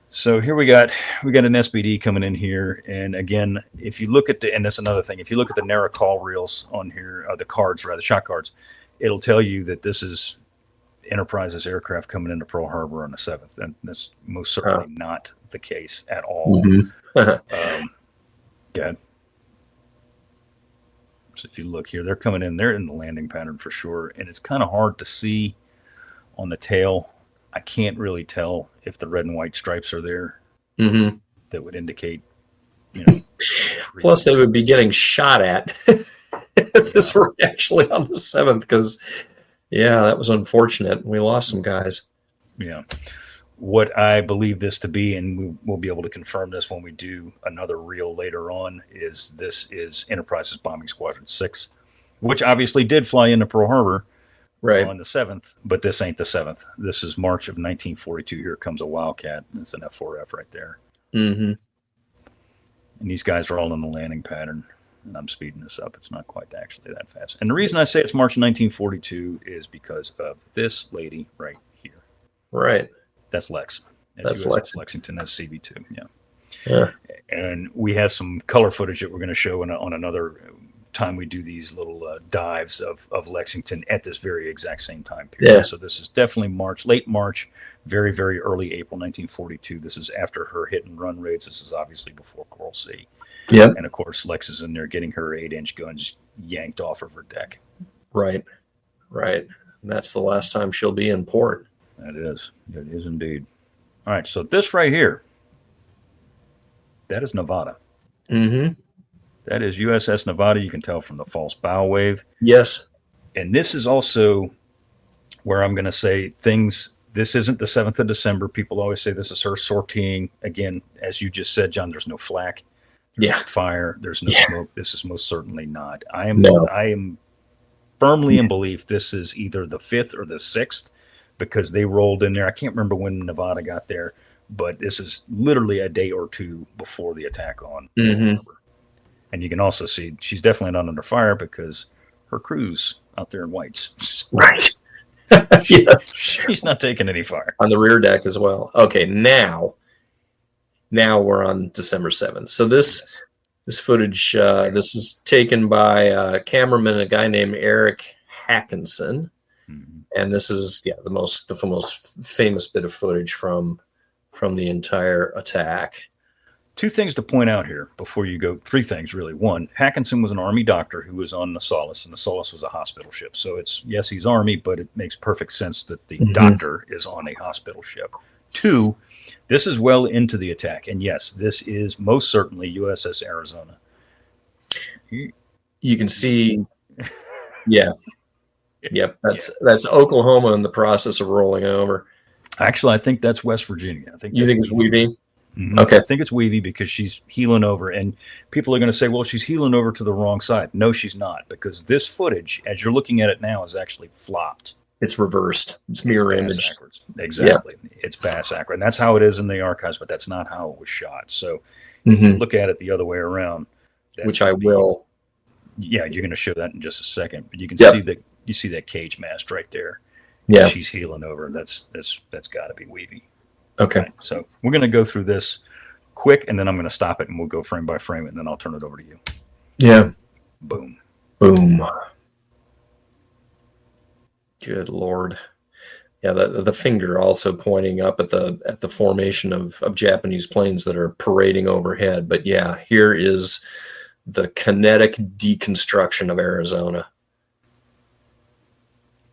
So here we got an SBD coming in here, and again, if you look at and that's another thing. If you look at the narrow call reels on here, the cards, rather, shot cards, it'll tell you that this is Enterprise's aircraft coming into Pearl Harbor on the 7th, and that's most certainly not the case at all. Mm-hmm. Yeah. So if you look here, they're coming in. They're in the landing pattern for sure, and it's kind of hard to see on the tail. I can't really tell if the red and white stripes are there. Mm-hmm. That would indicate, Plus, they would be getting shot at if this were actually on the 7th, because, yeah, that was unfortunate. We lost some guys. Yeah. What I believe this to be, and we'll be able to confirm this when we do another reel later on, is this is Enterprise's Bombing Squadron 6, which obviously did fly into Pearl Harbor on the 7th, but this ain't the 7th. This is March of 1942. Here comes a Wildcat. It's an F4F right there. Mm-hmm. And these guys are all in the landing pattern. And I'm speeding this up. It's not quite actually that fast. And the reason I say it's March 1942 is because of this lady right here. Right. That's Lex. That's USS Lexington. That's CV2. Yeah. And we have some color footage that we're going to show on another time we do these little dives of Lexington at this very exact same time period. Yeah. So this is definitely late March, very, very early April 1942. This is after her hit and run raids. This is obviously before Coral Sea. Yeah. And of course, Lex is in there getting her 8-inch guns yanked off of her deck. Right. And that's the last time she'll be in port. That is. It is indeed. All right. So this right here, that is Nevada. Mm-hmm. That is USS Nevada. You can tell from the false bow wave. Yes. And this is also where I'm going to say things. This isn't the 7th of December. People always say this is her sortieing. Again, as you just said, John, there's no flak. There's no fire. There's no smoke. This is most certainly not. I am firmly in belief this is either the 5th or the 6th because they rolled in there. I can't remember when Nevada got there, but this is literally a day or two before the attack on. Mm-hmm. And you can also see she's definitely not under fire because her crew's out there in whites. Right. Yes. She's not taking any fire. On the rear deck as well. Okay, now we're on December 7th. So this footage, this is taken by a cameraman, a guy named Eric Hackinson. Mm-hmm. And this is the most famous bit of footage from the entire attack. 2 things to point out here before you go. 3 things, really. 1, Hackinson was an Army doctor who was on the Solace, and the Solace was a hospital ship. So yes, he's Army, but it makes perfect sense that the doctor is on a hospital ship. 2, this is well into the attack. And yes, this is most certainly USS Arizona. You can see, Yep, that's Oklahoma in the process of rolling over. Actually, I think that's West Virginia. You think it's Weavy? Mm-hmm. Okay. I think it's Weavy because she's heeling over, and people are going to say, well, she's heeling over to the wrong side. No, she's not, because this footage, as you're looking at it now, is actually flopped. It's reversed. It's mirror image. Backwards. Exactly. Yep. It's bass backward. And that's how it is in the archives, but that's not how it was shot. So if you look at it the other way around. Which I will. Yeah, you're going to show that in just a second. But you can see that cage mast right there. Yeah. She's heeling over. That's got to be Weavy. Okay. Right, so we're going to go through this quick, and then I'm going to stop it, and we'll go frame by frame, and then I'll turn it over to you. Yeah. Boom. Good Lord. Yeah, the finger also pointing up at the formation of Japanese planes that are parading overhead. But yeah, here is the kinetic deconstruction of Arizona.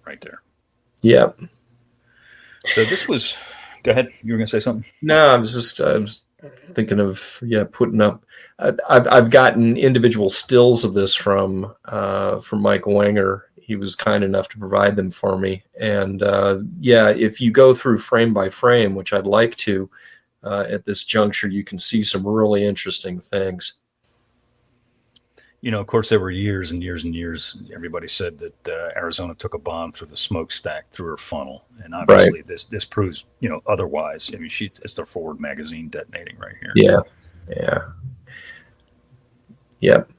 Right there. Yep. So this was... Go ahead. You were going to say something? No, I was thinking of putting up. I've gotten individual stills of this from Mike Wenger. He was kind enough to provide them for me. And if you go through frame by frame, which I'd like to, at this juncture, you can see some really interesting things. Of course, there were years and years and years. Everybody said that Arizona took a bomb through the smokestack through her funnel, and obviously this proves otherwise. I mean, it's their forward magazine detonating right here. Yeah. Yep.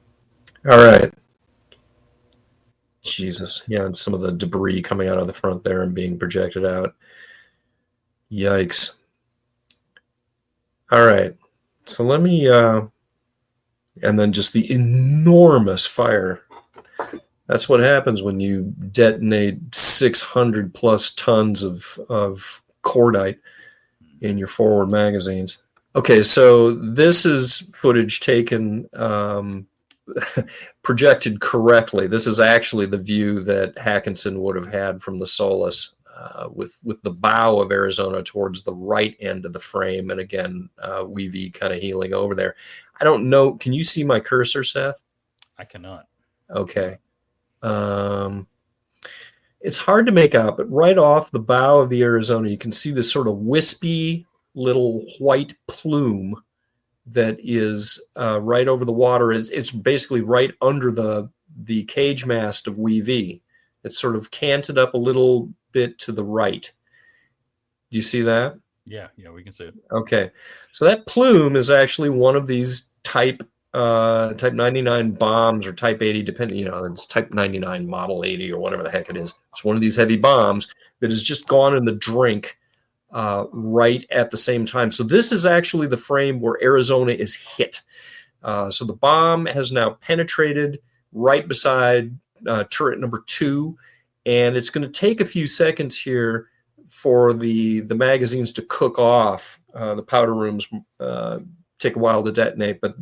All right. Jesus. Yeah, and some of the debris coming out of the front there and being projected out. Yikes. All right. So let me and then just the enormous fire. That's what happens when you detonate 600 plus tons of cordite in your forward magazines. Okay, so this is footage taken, projected correctly. This is actually the view that Hackinson would have had from the Solace, with the bow of Arizona towards the right end of the frame, and again, WWII kind of heeling over there. I don't know. Can you see my cursor, Seth? I cannot. Okay. It's hard to make out, but right off the bow of the Arizona, you can see this sort of wispy little white plume that is right over the water. It's basically right under the cage mast of WWII. It's sort of canted up a little bit to the right. Do you see that? Yeah, we can see it. Okay, so that plume is actually one of these type 99 bombs or type 80, depending, it's type 99 model 80 or whatever the heck it is. It's one of these heavy bombs that has just gone in the drink right at the same time. So this is actually the frame where Arizona is hit. So the bomb has now penetrated right beside turret number 2, and it's going to take a few seconds here for the magazines to cook off. The powder rooms take a while to detonate, but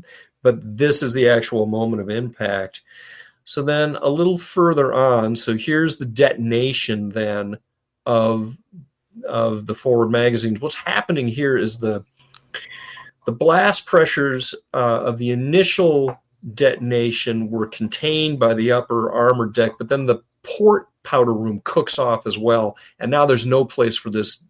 this is the actual moment of impact. So then a little further on, so here's the detonation then of the forward magazines. What's happening here is the blast pressures of the initial detonation were contained by the upper armor deck, but then the port powder room cooks off as well, and now there's no place for this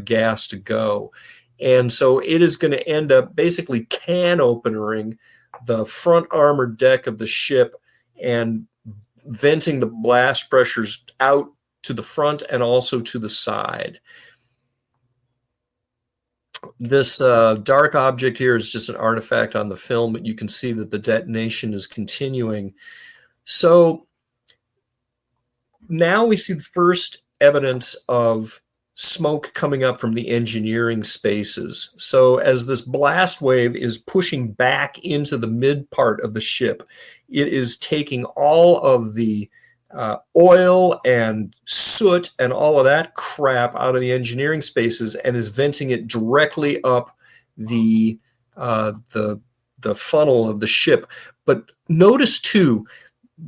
gas to go. And so it is going to end up basically can openering the front armor deck of the ship and venting the blast pressures out to the front and also to the side. This dark object here is just an artifact on the film, but you can see that the detonation is continuing. So now we see the first evidence of smoke coming up from the engineering spaces. So as this blast wave is pushing back into the mid part of the ship, it is taking all of the oil and soot and all of that crap out of the engineering spaces and is venting it directly up the funnel of the ship. But notice too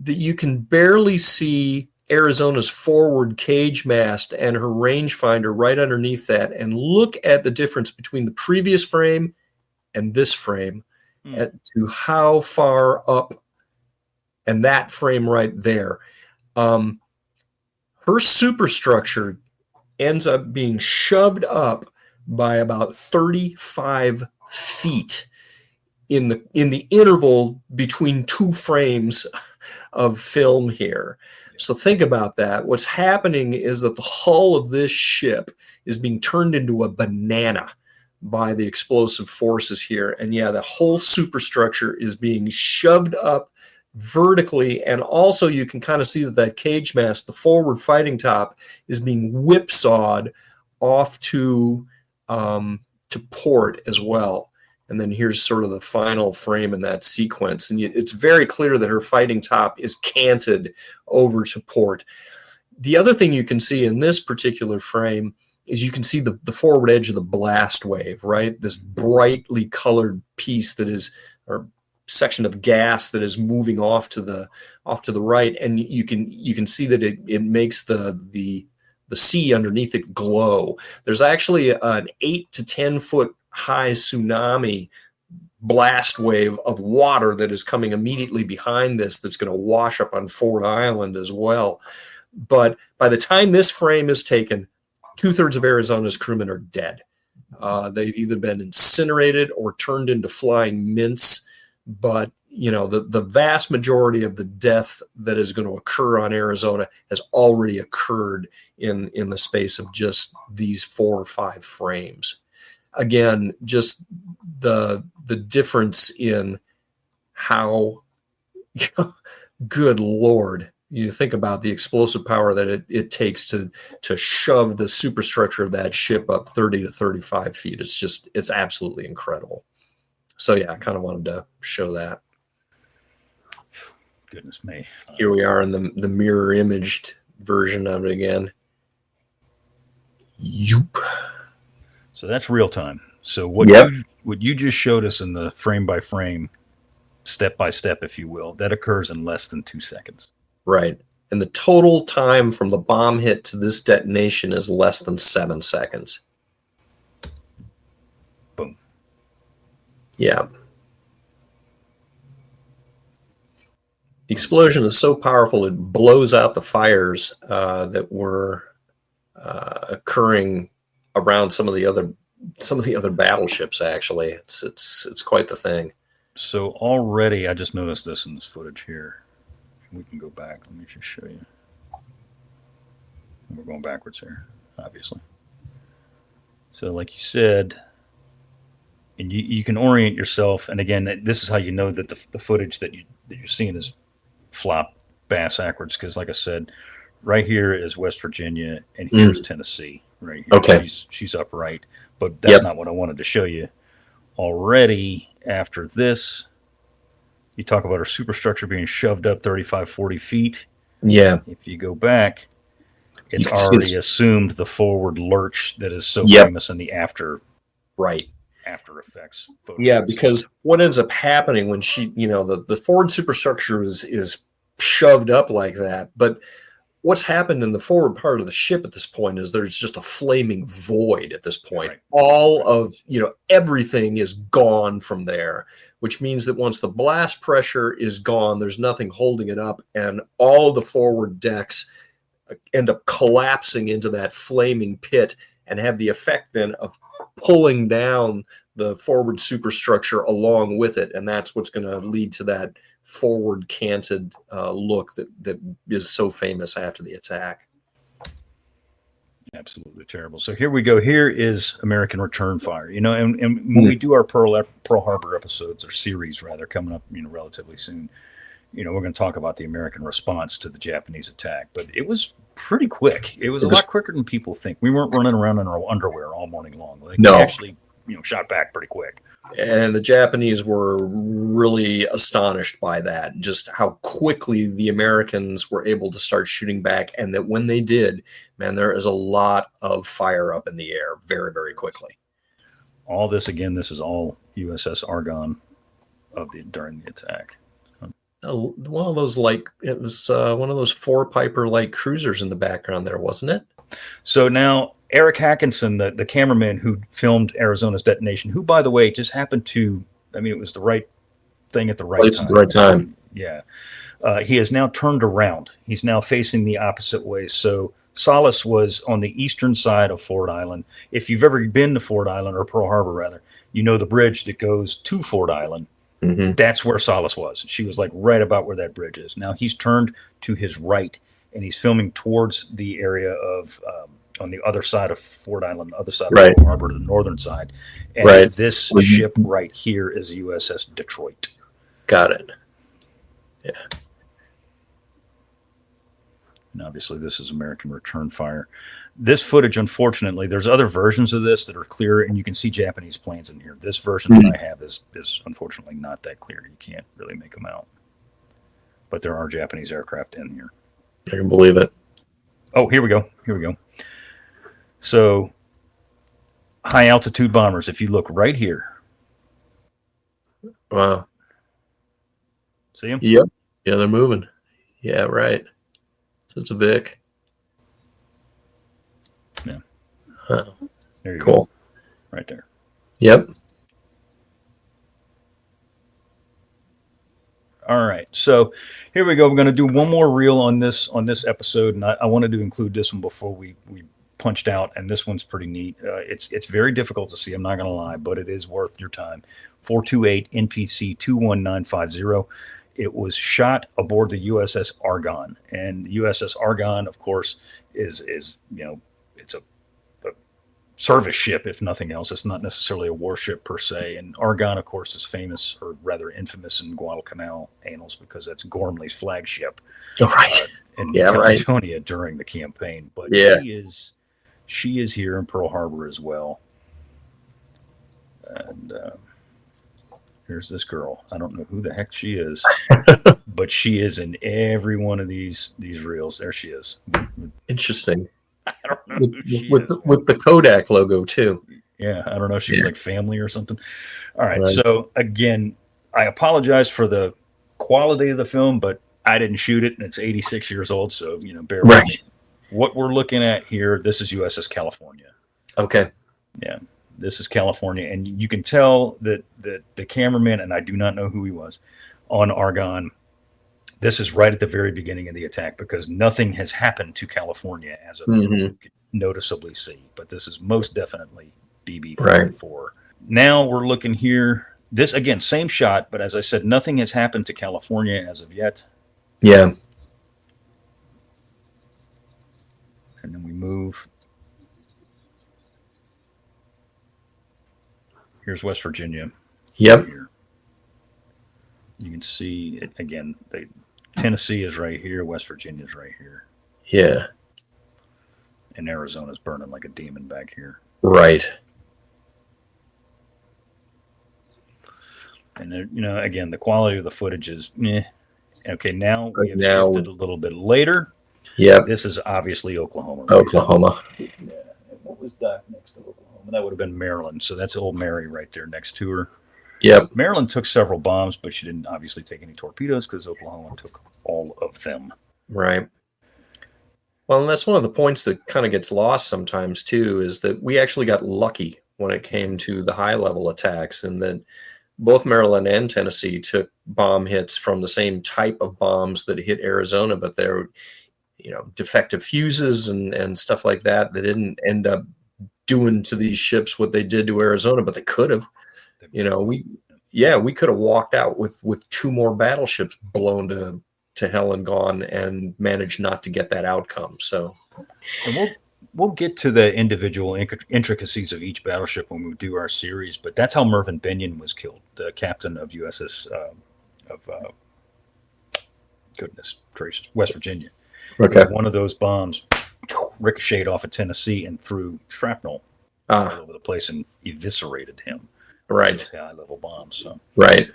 that you can barely see Arizona's forward cage mast and her rangefinder right underneath that, and look at the difference between the previous frame and this frame to how far up, and that frame right there. Her superstructure ends up being shoved up by about 35 feet in the interval between two frames of film here. So think about that. What's happening is that the hull of this ship is being turned into a banana by the explosive forces here. And yeah, the whole superstructure is being shoved up vertically. And also you can kind of see that cage mast, the forward fighting top, is being whipsawed off to port as well. And then here's sort of the final frame in that sequence. And it's very clear that her fighting top is canted over to port. The other thing you can see in this particular frame is you can see the forward edge of the blast wave, right? This brightly colored piece that is, or section of gas that is moving off to the right. And you can see that it makes the sea underneath it glow. There's actually an 8 to 10 foot high tsunami blast wave of water that is coming immediately behind this that's going to wash up on Ford Island as well. But by the time this frame is taken, 2/3 of Arizona's crewmen are dead. They've either been incinerated or turned into flying mints. But, the vast majority of the death that is going to occur on Arizona has already occurred in the space of just these 4 or 5 frames. Again, just the difference in how, good Lord, you think about the explosive power that it takes to shove the superstructure of that ship up 30 to 35 feet. It's absolutely incredible. So yeah, I kind of wanted to show that. Goodness me. Here we are in the mirror imaged version of it again. Yoop. So that's real time. So what you just showed us in the frame by frame, step by step, if you will, that occurs in less than 2 seconds. Right. And the total time from the bomb hit to this detonation is less than 7 seconds. Boom. Yeah. The explosion is so powerful it blows out the fires that were occurring around some of the other battleships. Actually, it's quite the thing. So already, I just noticed this in this footage here. We can go back. Let me just show you. We're going backwards here, obviously. So, like you said, and you can orient yourself. And again, this is how you know that the footage that you're seeing is flop bass backwards, because like I said, right here is West Virginia and here's Tennessee right here. Okay. She's upright, but that's not what I wanted to show you. Already after this, you talk about our superstructure being shoved up 35, 40 feet. Yeah. If you go back, it's already assumed the forward lurch that is so famous in the after effects photos. Yeah, because what ends up happening when she, the forward superstructure is shoved up like that, but what's happened in the forward part of the ship at this point is there's just a flaming void at this point. Right. All of, everything is gone from there, which means that once the blast pressure is gone, there's nothing holding it up, and all the forward decks end up collapsing into that flaming pit and have the effect then of pulling down the forward superstructure along with it. And that's what's going to lead to that forward canted look that is so famous after the attack. Absolutely terrible. So here we go. Here is American return fire. And when we do our Pearl Harbor episodes, or series rather, coming up relatively soon, we're going to talk about the American response to the Japanese attack. But it was pretty quick. It was a lot quicker than people think. We weren't running around in our underwear all morning long. We actually shot back pretty quick. And the Japanese were really astonished by that, just how quickly the Americans were able to start shooting back. And that when they did, man, there is a lot of fire up in the air very, very quickly. All this, again, this is all USS Argonne during the attack. One of those it was one of those 4-Piper light cruisers in the background there, wasn't it? So now Eric Hackinson, the cameraman who filmed Arizona's detonation, who, by the way, just happened to, it was the right thing at the right time. At the right time. Yeah. He has now turned around. He's now facing the opposite way. So Solace was on the eastern side of Ford Island. If you've ever been to Ford Island, or Pearl Harbor rather, the bridge that goes to Ford Island. Mm-hmm. That's where Solace was. She was like right about where that bridge is. Now he's turned to his right, and he's filming towards the area of on the other side of Ford Island, the other side of Pearl Harbor, the northern side. And this ship right here is USS Detroit. Got it. Yeah. And obviously this is American return fire. This footage, unfortunately, there's other versions of this that are clearer, and you can see Japanese planes in here. This version that I have is unfortunately not that clear. You can't really make them out. But there are Japanese aircraft in here. I can believe it. Oh, here we go. So, high altitude bombers, if you look right here. Wow. See them? Yep. Yeah, they're moving. Yeah, right. So it's a Vic. Yeah. Huh. There you go. Right there. Yep. All right. So here we go. We're going to do one more reel on this episode, and I wanted to include this one before we punched out, and this one's pretty neat. It's very difficult to see, I'm not going to lie, but it is worth your time. 428 NPC 21950. It was shot aboard the USS Argonne, and the USS Argonne, of course, is it's a service ship, if nothing else. It's not necessarily a warship per se. And Argonne, of course, is famous, or rather infamous, in Guadalcanal annals because that's Gormley's flagship in California during the campaign. But she is here in Pearl Harbor as well. And here's this girl. I don't know who the heck she is, but she is in every one of these reels. There she is. Interesting. I don't know with the Kodak logo too. Yeah, I don't know if she was like family or something. All right. So again, I apologize for the quality of the film, but I didn't shoot it, and it's 86 years old, so bear with me. What we're looking at here, this is USS California. Okay. Yeah, this is California, and you can tell that the cameraman, and I do not know who he was, on Argonne. This is right at the very beginning of the attack because nothing has happened to California as of you could noticeably see. But this is most definitely BB-54. Now we're looking here. This, again, same shot, but as I said, nothing has happened to California as of yet. Yeah. And then we move. Here's West Virginia. Yep. Here. You can see it again. Tennessee is right here. West Virginia is right here. Yeah. And Arizona's burning like a demon back here. Right. And then, again, the quality of the footage is meh. Okay, now we have shifted a little bit later. Yep. This is obviously Oklahoma. Right? Oklahoma. Yeah. And what was that next to Oklahoma? That would have been Maryland. So that's old Mary right there next to her. Yep. Maryland took several bombs, but she didn't obviously take any torpedoes because Oklahoma took all of them. Right. Well, and that's one of the points that kind of gets lost sometimes, too, is that we actually got lucky when it came to the high-level attacks, and that both Maryland and Tennessee took bomb hits from the same type of bombs that hit Arizona, but they're, defective fuses and stuff like that. They didn't end up doing to these ships what they did to Arizona, but they could have. We could have walked out with two more battleships blown to hell and gone and managed not to get that outcome. So, and we'll get to the individual intricacies of each battleship when we do our series, but that's how Mervyn Binion was killed, the captain of USS goodness gracious, West Virginia. Okay. One of those bombs ricocheted off of Tennessee and threw shrapnel all over the place and eviscerated him. Right. High-level bombs. So. Right.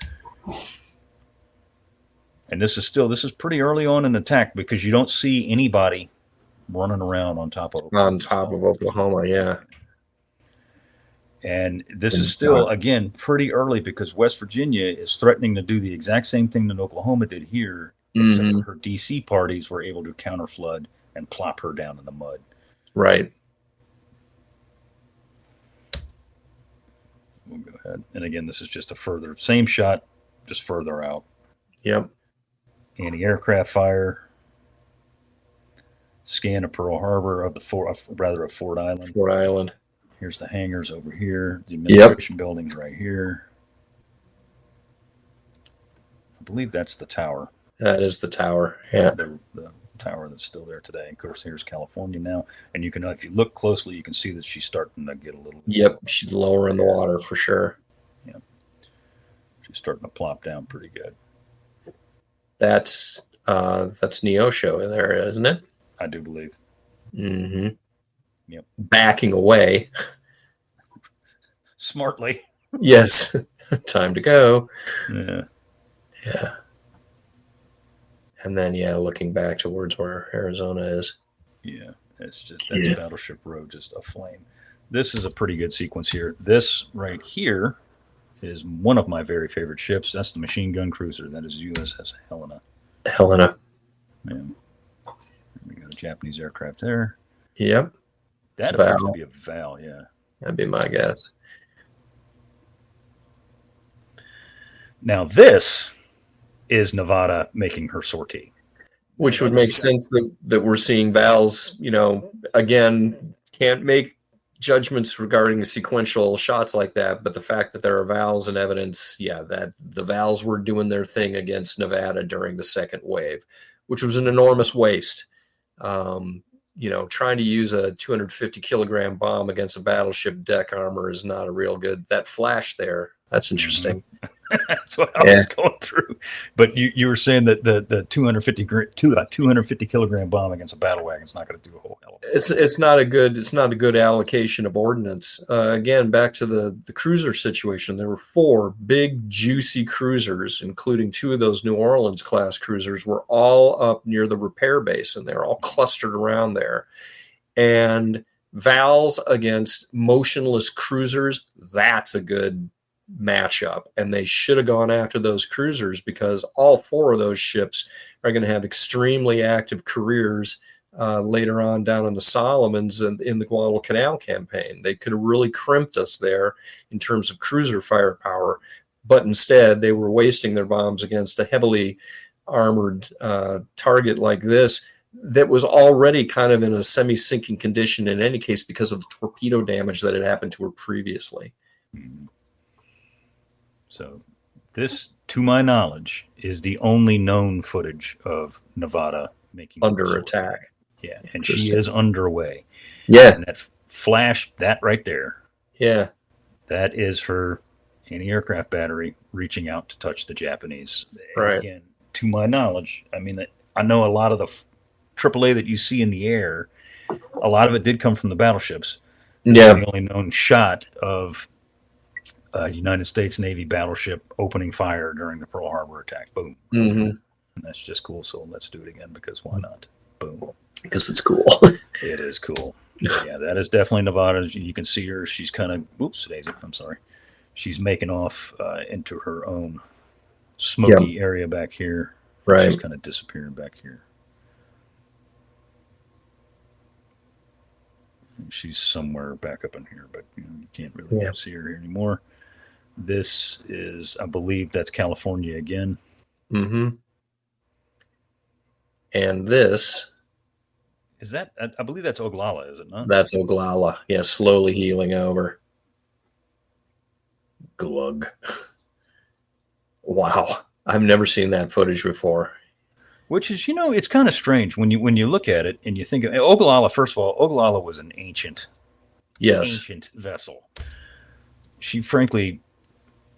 And this is pretty early on in the attack because you don't see anybody running around on top of Oklahoma. Yeah. And this is still, again, pretty early because West Virginia is threatening to do the exact same thing that Oklahoma did here, except her DC parties were able to counterflood and plop her down in the mud. Right. We'll go ahead. And again, this is just same shot, just further out. Yep. Anti-aircraft fire. Scan of Pearl Harbor of Fort Island. Fort Island. Here's the hangars over here. The administration buildings right here. I believe that's the tower. That is the tower. Yeah. The tower that's still there today. Of course, here's California now. And you can, if you look closely, you can see that she's starting to get a little. Yep. She's lower in the water for sure. Yeah. She's starting to plop down pretty good. That's Neosho there, isn't it? I do believe. Mm-hmm. Yep. Backing away. Smartly. Yes. Time to go. Yeah. Yeah. And then, looking back towards where Arizona is. Yeah. It's just, that's Battleship Row, just aflame. This is a pretty good sequence here. This right here is one of my very favorite ships. That's the machine gun cruiser. That is USS Helena. Yeah. We got a Japanese aircraft there. Yep. That appears to be a Val, yeah. That'd be my guess. Now this is Nevada making her sortie. Which would make sense that we're seeing Val's, again, can't make judgments regarding sequential shots like that, but the fact that there are VALs and evidence, that the VALs were doing their thing against Nevada during the second wave, which was an enormous waste. Trying to use a 250 kilogram bomb against a battleship deck armor is not a real good. That flash there, that's interesting. That's what I was going through. But you were saying that the 250 kilogram bomb against a battle wagon is not going to do a whole hell of a lot. It's not a good allocation of ordnance. Again, back to the cruiser situation. There were 4 big juicy cruisers, including 2 of those New Orleans class cruisers, were all up near the repair base, and they're all clustered around there. And VALs against motionless cruisers, that's a good matchup, and they should have gone after those cruisers, because all 4 of those ships are going to have extremely active careers later on down in the Solomons and in the Guadalcanal campaign. They could have really crimped us there in terms of cruiser firepower, but instead they were wasting their bombs against a heavily armored target like this that was already kind of in a semi-sinking condition in any case because of the torpedo damage that had happened to her previously. So this, to my knowledge, is the only known footage of Nevada making under attack. Yeah, and she is underway. Yeah. And that flash, that right there. Yeah. That is her anti-aircraft battery reaching out to touch the Japanese. Right. Again, to my knowledge, I mean, I know a lot of the AAA that you see in the air, a lot of it did come from the battleships. Yeah. The only known shot of United States Navy battleship opening fire during the Pearl Harbor attack. Boom. Mm-hmm. And that's just cool. So let's do it again, because why not? Boom. Because it's cool. It is cool. Yeah, that is definitely Nevada. You can see her. She's kind of, Daisy, I'm sorry. She's making off into her own smoky area back here. Right. She's kind of disappearing back here. She's somewhere back up in here, but you can't really see her here anymore. This is, I believe that's California again. Mm-hmm. And this is that, I believe that's Oglala, is it not? That's Oglala. Yeah, slowly healing over. Glug. Wow. I've never seen that footage before. Which is, it's kind of strange when you look at it and you think of Oglala. First of all, Oglala was an ancient vessel. She frankly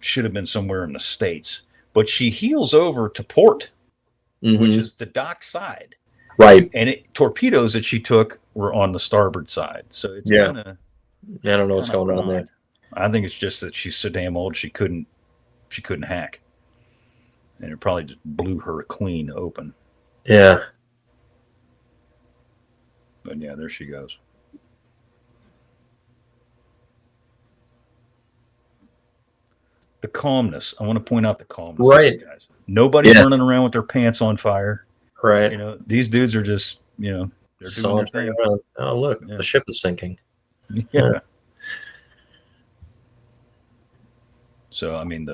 should have been somewhere in the States, but she heels over to port, which is the dock side. Right. And torpedoes that she took were on the starboard side. So it's kind of, I don't know what's going on there. I think it's just that she's so damn old she couldn't hack. And it probably just blew her clean open. Yeah. But yeah, there she goes. The calmness. I want to point out the calmness of these guys. Nobody's running around with their pants on fire. Right. These dudes are just, they're doing their thing. Oh, look, the ship is sinking. Yeah. So, I mean,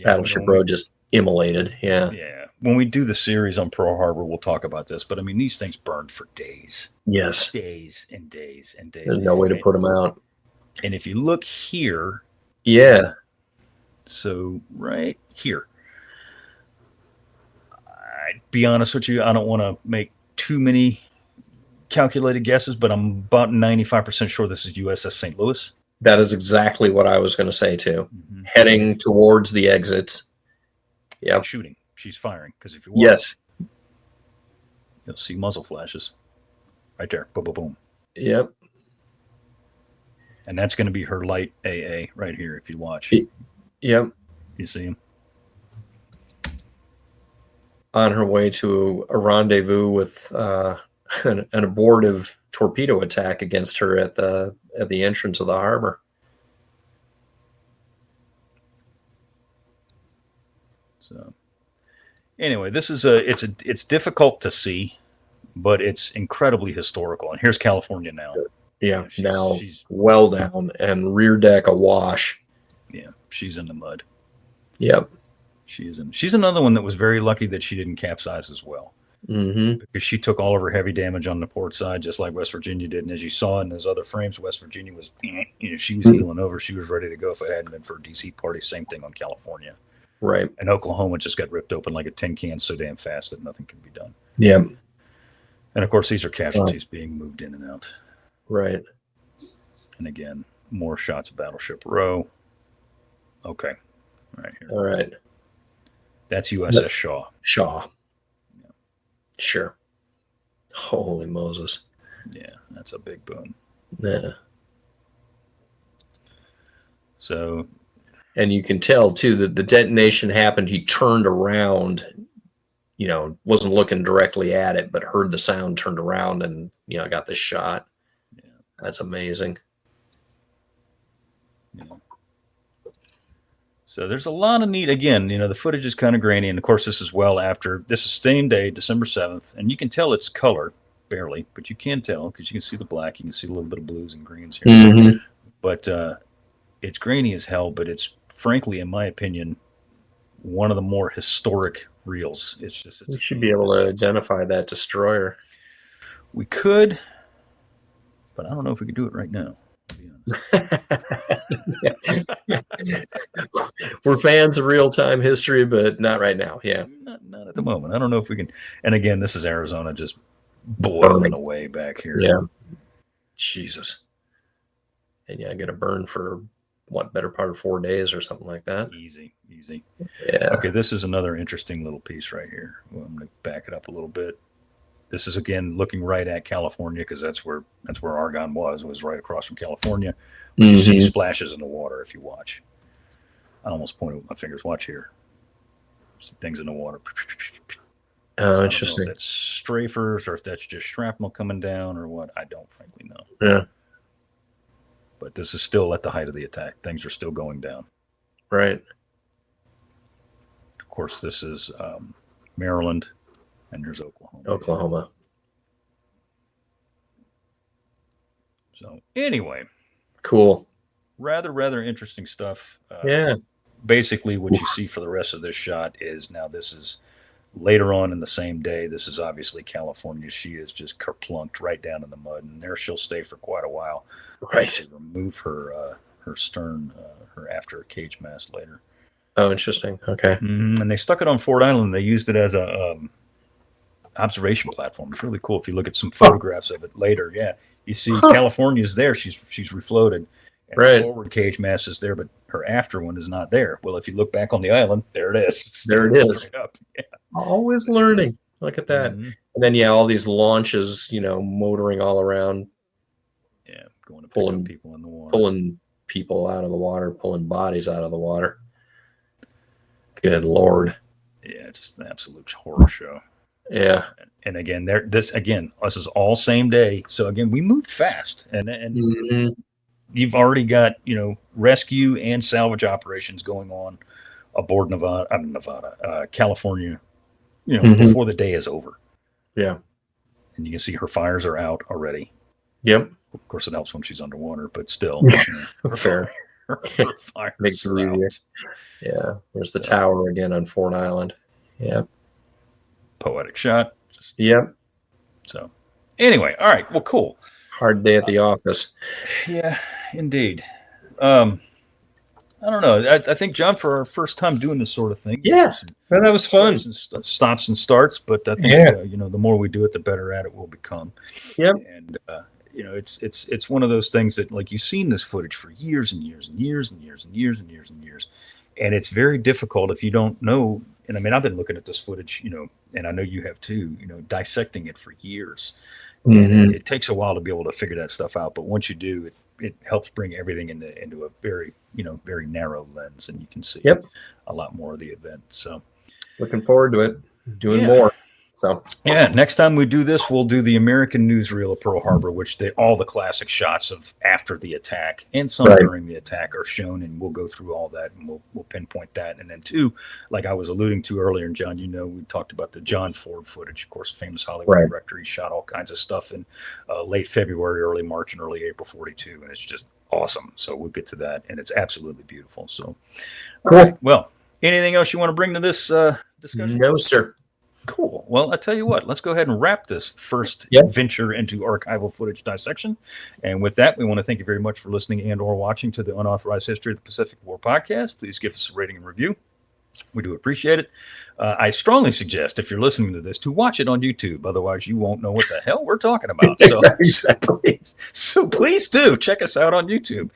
Battleship Row just immolated. Yeah. Yeah. When we do the series on Pearl Harbor, we'll talk about this. But I mean, these things burned for days. Yes. Days and days and days. There's no way to put them out. And if you look here. Yeah. So right here. I'd be honest with you, I don't want to make too many calculated guesses, but I'm about 95% sure this is USS St. Louis. That is exactly what I was going to say too. Mm-hmm. Heading towards the exits. Yeah. Shooting. She's firing. Because if you watch, you'll see muzzle flashes. Right there. Boom, boom, boom. Yep. And that's going to be her light AA right here if you watch. Yep. You see him? On her way to a rendezvous with an abortive torpedo attack against her at the entrance of the harbor. So anyway, this is it's difficult to see, but it's incredibly historical. And here's California now. Yeah, she's well down and rear deck awash. Yeah, she's in the mud. Yep. She's another one that was very lucky that she didn't capsize as well. Mm-hmm. because she took all of her heavy damage on the port side, just like West Virginia did. And as you saw in those other frames, West Virginia was, she was healing over. She was ready to go if it hadn't been for a DC party. Same thing on California. Right. And Oklahoma just got ripped open like a tin can so damn fast that nothing can be done. Yeah. And of course, these are casualties being moved in and out. Right. And again, more shots of Battleship Row. Okay. Right here. All right. That's USS Shaw. Shaw. Yeah. Sure. Holy Moses. Yeah, that's a big boom. Yeah. So. And you can tell, too, that the detonation happened. He turned around, wasn't looking directly at it, but heard the sound, turned around, and, got this shot. Yeah. That's amazing. Yeah. So there's a lot of neat, again, the footage is kind of grainy. And of course, this is this is same day, December 7th. And you can tell it's color, barely, but you can tell because you can see the black. You can see a little bit of blues and greens here. Mm-hmm. But it's grainy as hell, but it's frankly, in my opinion, one of the more historic reels. We should be able to identify that destroyer. We could, but I don't know if we could do it right now. We're fans of real-time history, but not right now. Yeah, not at the moment. I don't know if we can. And again, this is Arizona just boiling away back here. Yeah, Jesus. And I get a burn for better part of 4 days or something like that. Easy. Yeah. Okay, this is another interesting little piece right here. Well, I'm going to back it up a little bit. This is again looking right at California because that's where Argonne was right across from California. Mm-hmm. You see splashes in the water if you watch. I almost pointed with my fingers. Watch here. See things in the water. Oh, interesting. I don't know if that's strafers or if that's just shrapnel coming down or what. I don't frankly know. Yeah. But this is still at the height of the attack. Things are still going down. Right. Of course, this is Maryland. And there's Oklahoma. So anyway. Cool. Rather interesting stuff. Yeah. Basically what you see for the rest of this shot is now this is later on in the same day. This is obviously California. She is just kerplunked right down in the mud. And there she'll stay for quite a while. Right. Remove her stern, her after cage mast later. Oh, interesting. Okay. And they stuck it on Ford Island. They used it as a observation platform. It's really cool if you look at some photographs of it later. Yeah, you see California's there. She's refloated, and the forward cage mast is there, but her after one is not there. Well, if you look back on the island, there it is. There it is. Yeah. Always learning. Look at that. Mm-hmm. And then all these launches, motoring all around. Yeah, going to pulling people in the water, pulling people out of the water, pulling bodies out of the water. Good Lord. Yeah, just an absolute horror show. Yeah. And again, this is all same day. So again, we moved fast, and mm-hmm. You've already got rescue and salvage operations going on aboard California, mm-hmm. before the day is over. Yeah. And you can see her fires are out already. Yep. Of course, it helps when she's underwater, but still, fair. Her makes it easier. Out. Yeah. There's the tower again on Ford Island. Yeah. Poetic shot. Yep. So anyway, all right. Well, cool. Hard day at the office. Yeah, indeed. I don't know. I think, John, for our first time doing this sort of thing. Yeah, that was fun. Stops and starts, but I think the more we do it, the better at it we'll become. Yep. And it's one of those things that, like, you've seen this footage for years and years and years and years and years and years and years, and it's very difficult if you don't know. And I mean, I've been looking at this footage, and I know you have too, dissecting it for years. Mm-hmm. And it takes a while to be able to figure that stuff out. But once you do, it helps bring everything into a very, very narrow lens, and you can see a lot more of the event. So looking forward to it, doing more. So next time we do this, we'll do the American newsreel of Pearl Harbor, which all the classic shots of after the attack and some during the attack are shown, and we'll go through all that, and we'll pinpoint that. And then two, like I was alluding to earlier, and John, we talked about the John Ford footage, of course, famous Hollywood director. He shot all kinds of stuff in late February, early March, and early April '42, and it's just awesome. So we'll get to that, and it's absolutely beautiful. So, all right. Well, anything else you want to bring to this discussion? No, sir. Cool. Well, I tell you what, let's go ahead and wrap this first Yep. venture into archival footage dissection. And with that, we want to thank you very much for listening and or watching to the Unauthorized History of the Pacific War podcast. Please give us a rating and review. We do appreciate it. I strongly suggest, if you're listening to this, to watch it on YouTube. Otherwise, you won't know what the hell we're talking about. So, Exactly. so please do check us out on YouTube,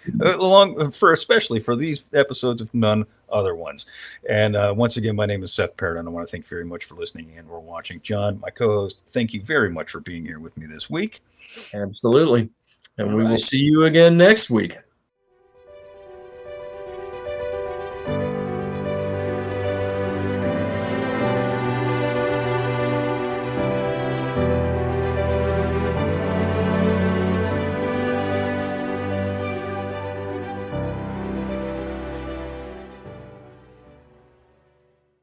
especially for these episodes, if none other ones. And once again, my name is Seth Paridon. I want to thank you very much for listening and or watching. John, my co-host, thank you very much for being here with me this week. Absolutely. And All we will right. see you again next week.